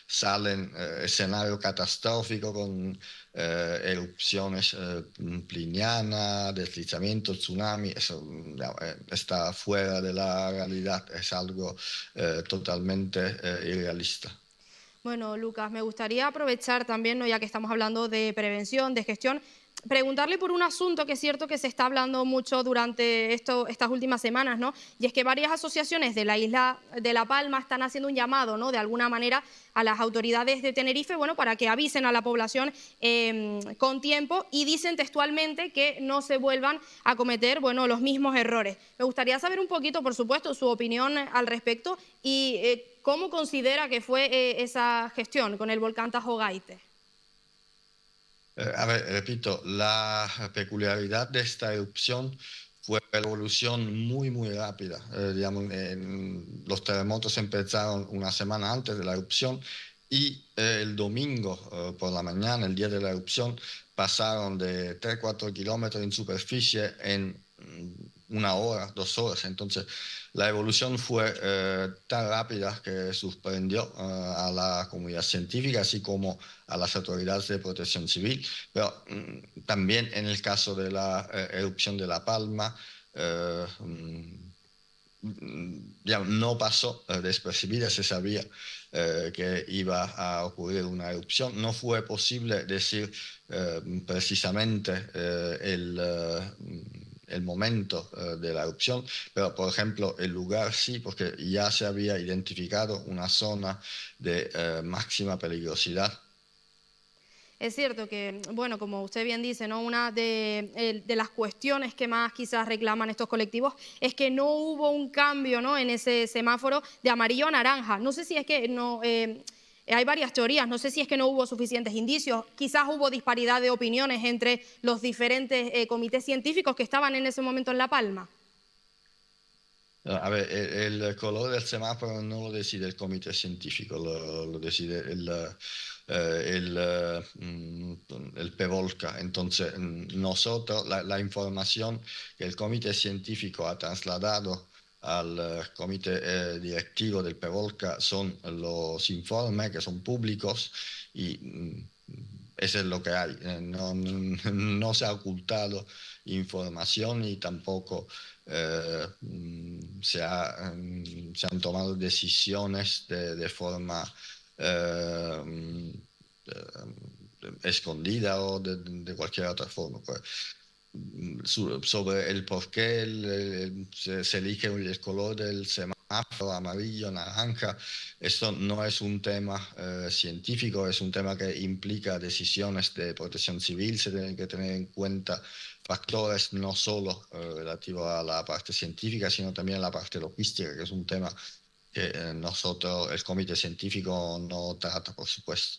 salen escenarios catastróficos con erupciones plinianas, deslizamientos, tsunami. Eso está fuera de la realidad, es algo totalmente irrealista. Bueno, Lucas, me gustaría aprovechar también, ¿no?, ya que estamos hablando de prevención, de gestión, preguntarle por un asunto que es cierto que se está hablando mucho durante estas últimas semanas, ¿no? Y es que varias asociaciones de la isla de La Palma están haciendo un llamado, ¿no?, de alguna manera a las autoridades de Tenerife, bueno, para que avisen a la población con tiempo, y dicen textualmente que no se vuelvan a cometer, bueno, los mismos errores. Me gustaría saber un poquito, por supuesto, su opinión al respecto y cómo considera que fue esa gestión con el volcán Tajo Gaite. A ver, repito, la peculiaridad de esta erupción fue la evolución muy, muy rápida. Digamos, los terremotos empezaron una semana antes de la erupción y el domingo por la mañana, el día de la erupción, pasaron de 3-4 kilómetros en superficie en 1 hora, 2 horas. Entonces, la evolución fue tan rápida que sorprendió a la comunidad científica, así como a las autoridades de protección civil. Pero también en el caso de la erupción de La Palma, ya no pasó despercibida, se sabía que iba a ocurrir una erupción. No fue posible decir precisamente el momento de la erupción, pero por ejemplo el lugar sí, porque ya se había identificado una zona de máxima peligrosidad. Es cierto que, bueno, como usted bien dice, ¿no?, una de las cuestiones que más quizás reclaman estos colectivos es que no hubo un cambio, ¿no?, en ese semáforo de amarillo a naranja. No sé si es que no... hay varias teorías, no sé si es que no hubo suficientes indicios, quizás hubo disparidad de opiniones entre los diferentes comités científicos que estaban en ese momento en La Palma. A ver, el color del semáforo no lo decide el comité científico, lo decide el PEVOLCA. Entonces, nosotros, la información que el comité científico ha trasladado al comité directivo del PEVOLCA son los informes que son públicos y eso es lo que hay. No se ha ocultado información y tampoco se han tomado decisiones de forma escondida o de cualquier otra forma. Pues, sobre el por qué se elige el color del semáforo amarillo, naranja, esto no es un tema científico, es un tema que implica decisiones de protección civil. Se tienen que tener en cuenta factores no solo relativos a la parte científica, sino también a la parte logística, que es un tema que nosotros, el comité científico, no trata, por supuesto.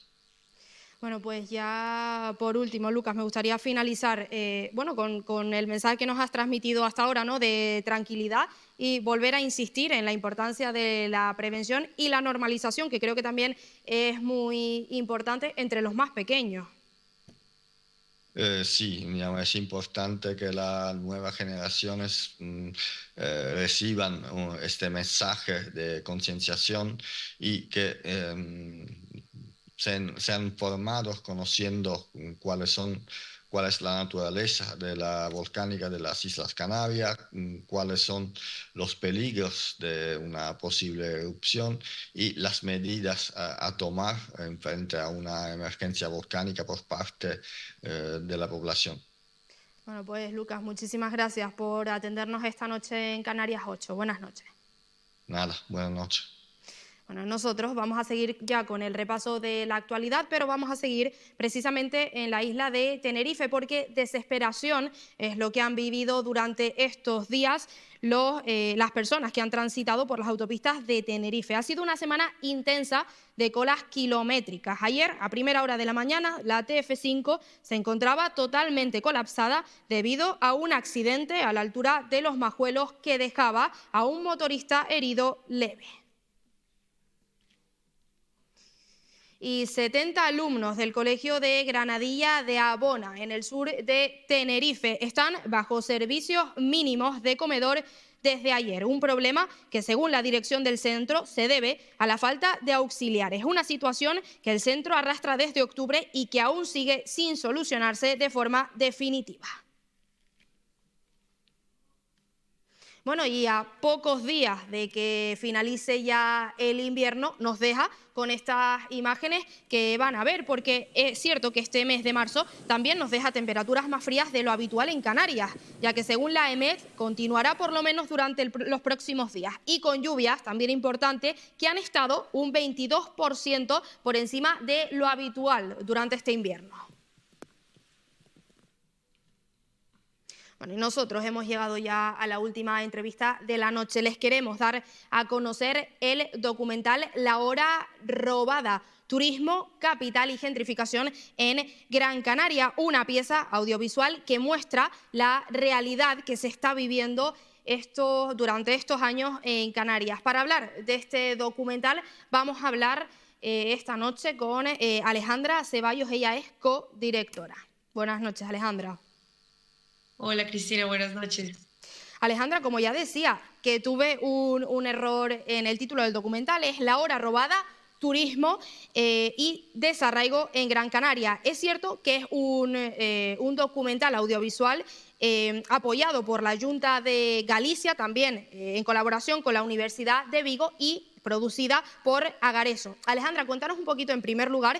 Bueno, pues ya por último, Lucas, me gustaría finalizar bueno, con el mensaje que nos has transmitido hasta ahora, ¿no?, de tranquilidad, y volver a insistir en la importancia de la prevención y la normalización, que creo que también es muy importante entre los más pequeños. Sí, digamos, es importante que las nuevas generaciones reciban este mensaje de concienciación y que sean formados conociendo cuál es la naturaleza de la volcánica de las Islas Canarias, cuáles son los peligros de una posible erupción y las medidas a tomar en frente a una emergencia volcánica por parte de la población. Bueno, pues Lucas, muchísimas gracias por atendernos esta noche en Canarias 8. Buenas noches. Nada, buenas noches. Bueno, nosotros vamos a seguir ya con el repaso de la actualidad, pero vamos a seguir precisamente en la isla de Tenerife, porque desesperación es lo que han vivido durante estos días las personas que han transitado por las autopistas de Tenerife. Ha sido una semana intensa de colas kilométricas. Ayer, a primera hora de la mañana, la TF5 se encontraba totalmente colapsada debido a un accidente a la altura de Los Majuelos que dejaba a un motorista herido leve. Y 70 alumnos del Colegio de Granadilla de Abona, en el sur de Tenerife, están bajo servicios mínimos de comedor desde ayer. Un problema que, según la dirección del centro, se debe a la falta de auxiliares. Una situación que el centro arrastra desde octubre y que aún sigue sin solucionarse de forma definitiva. Bueno, y a pocos días de que finalice ya el invierno, nos deja con estas imágenes que van a ver, porque es cierto que este mes de marzo también nos deja temperaturas más frías de lo habitual en Canarias, ya que según la EMET continuará por lo menos durante los próximos días, y con lluvias también importantes que han estado un 22% por encima de lo habitual durante este invierno. Bueno, y nosotros hemos llegado ya a la última entrevista de la noche. Les queremos dar a conocer el documental La Hora Robada, Turismo, Capital y Gentrificación en Gran Canaria, una pieza audiovisual que muestra la realidad que se está viviendo durante estos años en Canarias. Para hablar de este documental vamos a hablar esta noche con Alejandra Ceballos, ella es codirectora. Buenas noches, Alejandra. Hola Cristina, buenas noches. Alejandra, como ya decía, que tuve un error en el título del documental, es La Hora Robada, Turismo y Desarraigo en Gran Canaria. Es cierto que es un documental audiovisual apoyado por la Junta de Galicia, también en colaboración con la Universidad de Vigo y producida por Agareso. Alejandra, cuéntanos un poquito en primer lugar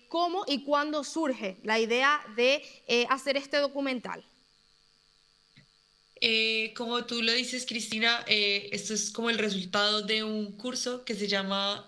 cómo y cuándo surge la idea de hacer este documental. Como tú lo dices, Cristina, esto es como el resultado de un curso que se llama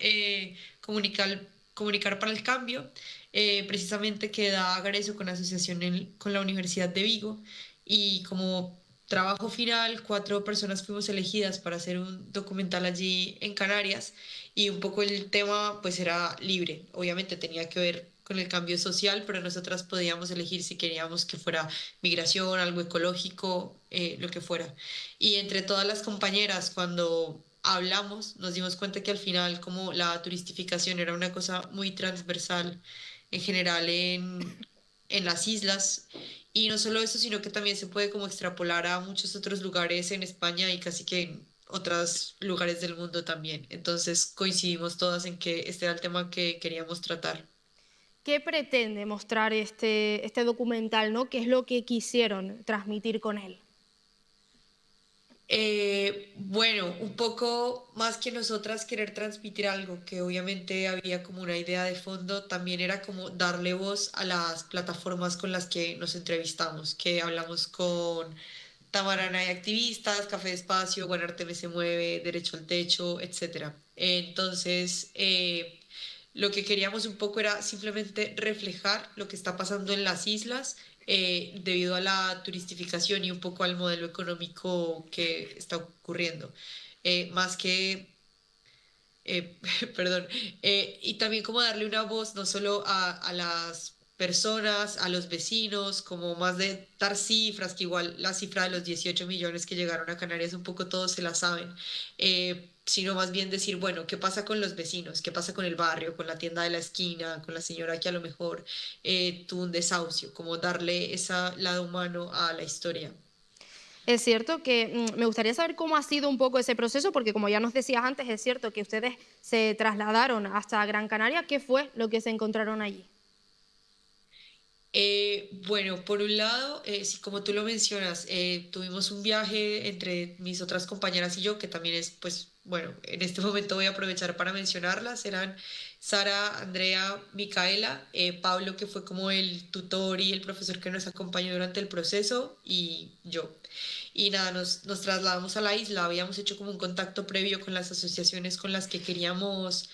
Comunicar para el Cambio, precisamente que da Agareso con asociación con la Universidad de Vigo, y como trabajo final 4 personas fuimos elegidas para hacer un documental allí en Canarias, y un poco el tema pues era libre, obviamente tenía que ver con el cambio social, pero nosotras podíamos elegir si queríamos que fuera migración, algo ecológico, lo que fuera. Y entre todas las compañeras, cuando hablamos, nos dimos cuenta que al final como la turistificación era una cosa muy transversal en general en las islas, y no solo eso, sino que también se puede como extrapolar a muchos otros lugares en España y casi que en otros lugares del mundo también. Entonces coincidimos todas en que este era el tema que queríamos tratar. ¿Qué pretende mostrar este documental, ¿no? ¿Qué es lo que quisieron transmitir con él? Bueno, un poco más que nosotras querer transmitir algo, que obviamente había como una idea de fondo, también era como darle voz a las plataformas con las que nos entrevistamos, que hablamos con Tamarana y Activistas, Café de Espacio, Buen Arte Me Se Mueve, Derecho al Techo, etc. Entonces, lo que queríamos un poco era simplemente reflejar lo que está pasando en las islas debido a la turistificación y un poco al modelo económico que está ocurriendo. Más que, perdón, y también como darle una voz no solo a las personas, a los vecinos, como más de dar cifras, que igual la cifra de los 18 millones que llegaron a Canarias un poco todos se la saben, sino más bien decir, bueno, ¿qué pasa con los vecinos? ¿Qué pasa con el barrio, con la tienda de la esquina, con la señora que a lo mejor tuvo un desahucio? Como darle ese lado humano a la historia. Es cierto que me gustaría saber cómo ha sido un poco ese proceso, porque como ya nos decías antes, es cierto que ustedes se trasladaron hasta Gran Canaria. ¿Qué fue lo que se encontraron allí? Bueno, por un lado, sí, como tú lo mencionas, tuvimos un viaje entre mis otras compañeras y yo, que también es, pues, bueno, en este momento voy a aprovechar para mencionarlas. Eran Sara, Andrea, Micaela, Pablo, que fue como el tutor y el profesor que nos acompañó durante el proceso, y yo. Y nada, nos trasladamos a la isla. Habíamos hecho como un contacto previo con las asociaciones con las que queríamos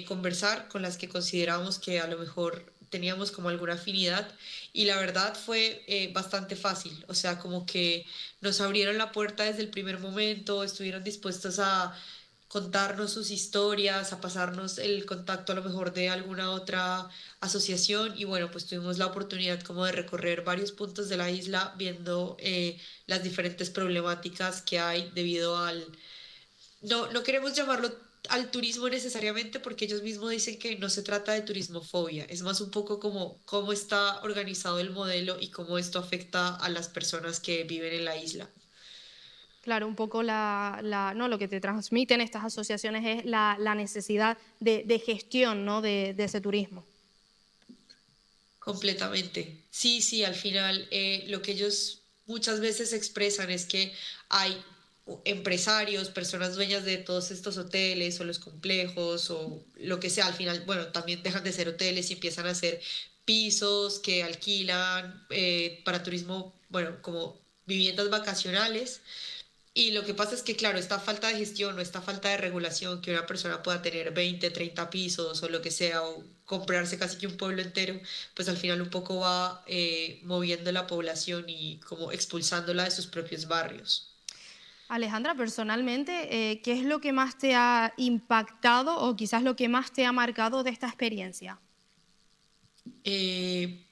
conversar, con las que considerábamos que a lo mejor teníamos como alguna afinidad, y la verdad fue bastante fácil, o sea, como que nos abrieron la puerta desde el primer momento, estuvieron dispuestos a contarnos sus historias, a pasarnos el contacto a lo mejor de alguna otra asociación, y bueno, pues tuvimos la oportunidad como de recorrer varios puntos de la isla viendo las diferentes problemáticas que hay debido al... No queremos llamarlo al turismo necesariamente, porque ellos mismos dicen que no se trata de turismofobia, es más un poco como cómo está organizado el modelo y cómo esto afecta a las personas que viven en la isla. Claro, un poco ¿no? lo que te transmiten estas asociaciones es la necesidad de gestión, ¿no? de ese turismo. Completamente. Sí, al final lo que ellos muchas veces expresan es que hay empresarios, personas dueñas de todos estos hoteles o los complejos o lo que sea, al final, bueno, también dejan de ser hoteles y empiezan a ser pisos que alquilan para turismo, bueno, como viviendas vacacionales. Y lo que pasa es que, claro, esta falta de gestión o esta falta de regulación, que una persona pueda tener 20, 30 pisos o lo que sea, o comprarse casi que un pueblo entero, pues al final un poco va moviendo la población y como expulsándola de sus propios barrios. Alejandra, personalmente, ¿qué es lo que más te ha impactado o quizás lo que más te ha marcado de esta experiencia?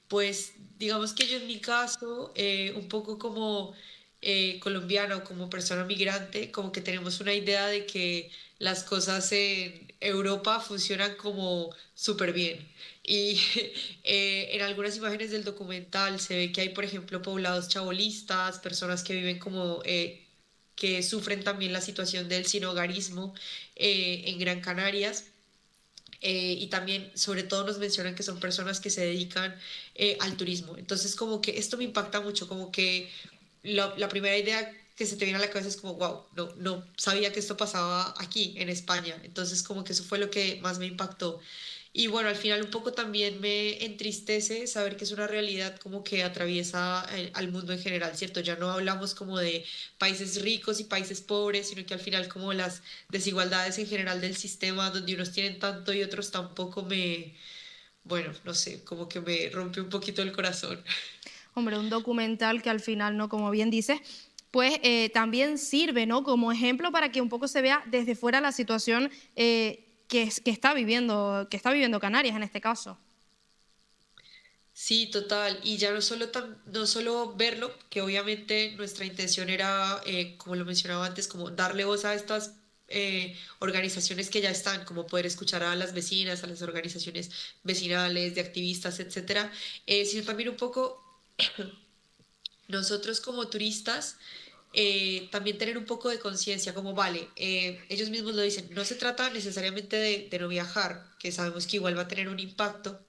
Pues digamos que yo en mi caso, un poco como colombiana o como persona migrante, como que tenemos una idea de que las cosas en Europa funcionan como súper bien. Y en algunas imágenes del documental se ve que hay, por ejemplo, poblados chabolistas, personas que viven como que sufren también la situación del sinhogarismo en Gran Canarias. Y también, sobre todo, nos mencionan que son personas que se dedican al turismo. Entonces, como que esto me impacta mucho, como que la primera idea que se te viene a la cabeza es como, wow, no sabía que esto pasaba aquí, en España. Entonces, como que eso fue lo que más me impactó. Y bueno, al final un poco también me entristece saber que es una realidad como que atraviesa al mundo en general, ¿cierto? Ya no hablamos como de países ricos y países pobres, sino que al final como las desigualdades en general del sistema, donde unos tienen tanto y otros tampoco bueno, no sé, como que me rompe un poquito el corazón. Hombre, un documental que al final, ¿no? Como bien dices, pues también sirve, ¿no? Como ejemplo para que un poco se vea desde fuera la situación que está viviendo Canarias en este caso. Sí, total. Y ya no solo verlo, que obviamente nuestra intención era, como lo mencionaba antes, como darle voz a estas organizaciones que ya están, como poder escuchar a las vecinas, a las organizaciones vecinales, de activistas, etcétera, sino también un poco nosotros como turistas, también tener un poco de conciencia, como vale, ellos mismos lo dicen, no se trata necesariamente de no viajar, que sabemos que igual va a tener un impacto,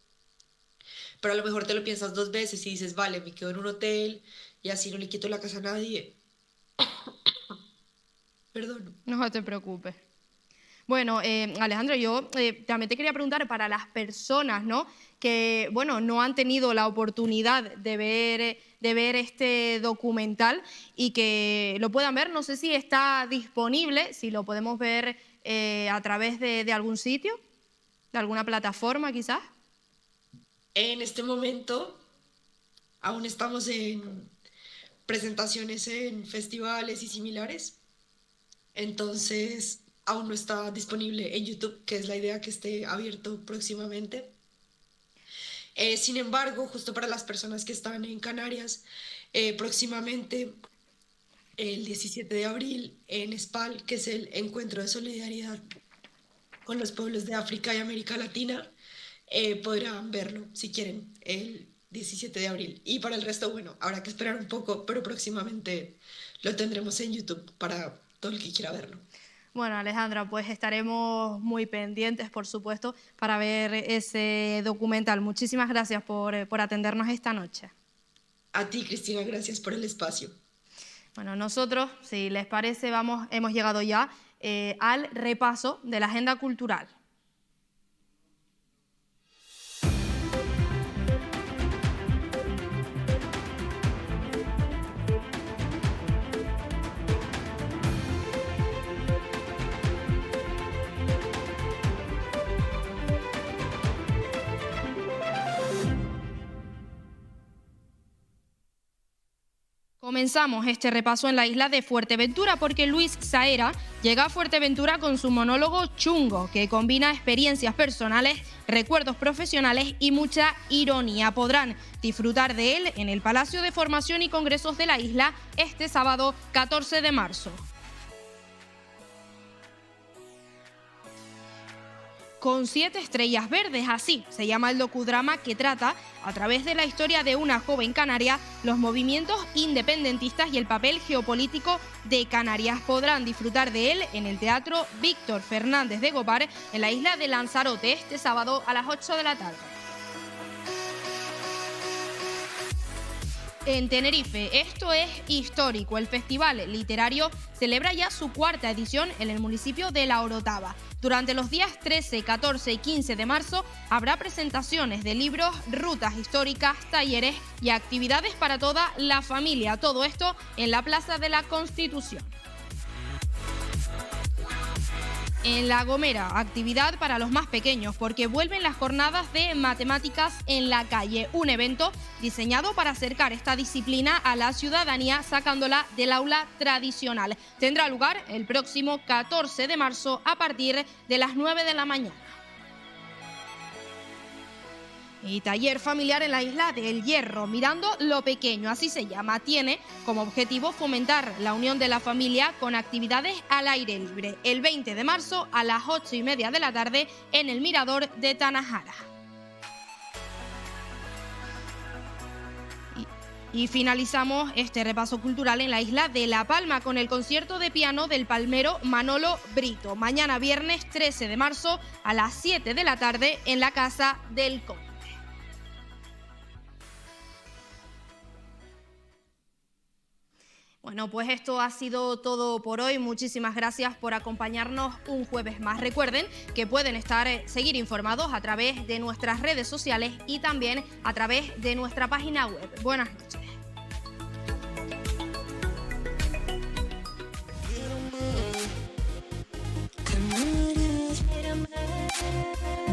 pero a lo mejor te lo piensas 2 veces y dices, vale, me quedo en un hotel y así no le quito la casa a nadie. Perdón. No te preocupes. Bueno, Alejandra, yo también te quería preguntar para las personas, ¿no? Que, bueno, no han tenido la oportunidad de ver este documental y que lo puedan ver. No sé si está disponible, si lo podemos ver a través de algún sitio, de alguna plataforma quizás. En este momento aún estamos en presentaciones en festivales y similares, entonces aún no está disponible en YouTube, que es la idea que esté abierto próximamente. Sin embargo, justo para las personas que están en Canarias, próximamente el 17 de abril en SPAL, que es el encuentro de solidaridad con los pueblos de África y América Latina, podrán verlo si quieren el 17 de abril. Y para el resto, bueno, habrá que esperar un poco, pero próximamente lo tendremos en YouTube para todo el que quiera verlo. Bueno, Alejandra, pues estaremos muy pendientes, por supuesto, para ver ese documental. Muchísimas gracias por atendernos esta noche. A ti, Cristina, gracias por el espacio. Bueno, nosotros, si les parece, hemos llegado ya al repaso de la agenda cultural. Comenzamos este repaso en la isla de Fuerteventura porque Luis Saera llega a Fuerteventura con su monólogo Chungo, que combina experiencias personales, recuerdos profesionales y mucha ironía. Podrán disfrutar de él en el Palacio de Formación y Congresos de la isla este sábado 14 de marzo. con 7 estrellas verdes. Así se llama el docudrama que trata, a través de la historia de una joven canaria, los movimientos independentistas y el papel geopolítico de Canarias. Podrán disfrutar de él en el Teatro Víctor Fernández de Gopar, en la isla de Lanzarote, este sábado a las 8 de la tarde. En Tenerife, esto es histórico. El Festival Literario celebra ya su 4ª edición en el municipio de La Orotava. Durante los días 13, 14 y 15 de marzo habrá presentaciones de libros, rutas históricas, talleres y actividades para toda la familia. Todo esto en la Plaza de la Constitución. En La Gomera, actividad para los más pequeños porque vuelven las jornadas de matemáticas en la calle, un evento diseñado para acercar esta disciplina a la ciudadanía sacándola del aula tradicional. Tendrá lugar el próximo 14 de marzo a partir de las 9 de la mañana. Y taller familiar en la isla del Hierro, Mirando lo Pequeño, así se llama. Tiene como objetivo fomentar la unión de la familia con actividades al aire libre. El 20 de marzo a las 8:30 de la tarde en el Mirador de Tanajara. Y finalizamos este repaso cultural en la isla de La Palma con el concierto de piano del palmero Manolo Brito. Mañana viernes 13 de marzo a las 7 de la tarde en la Casa del Conde. Bueno, pues esto ha sido todo por hoy. Muchísimas gracias por acompañarnos un jueves más. Recuerden que pueden seguir informados a través de nuestras redes sociales y también a través de nuestra página web. Buenas noches.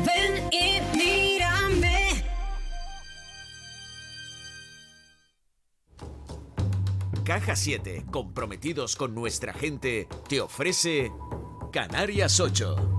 Ven y mírame. Caja 7, comprometidos con nuestra gente, te ofrece Canarias 8.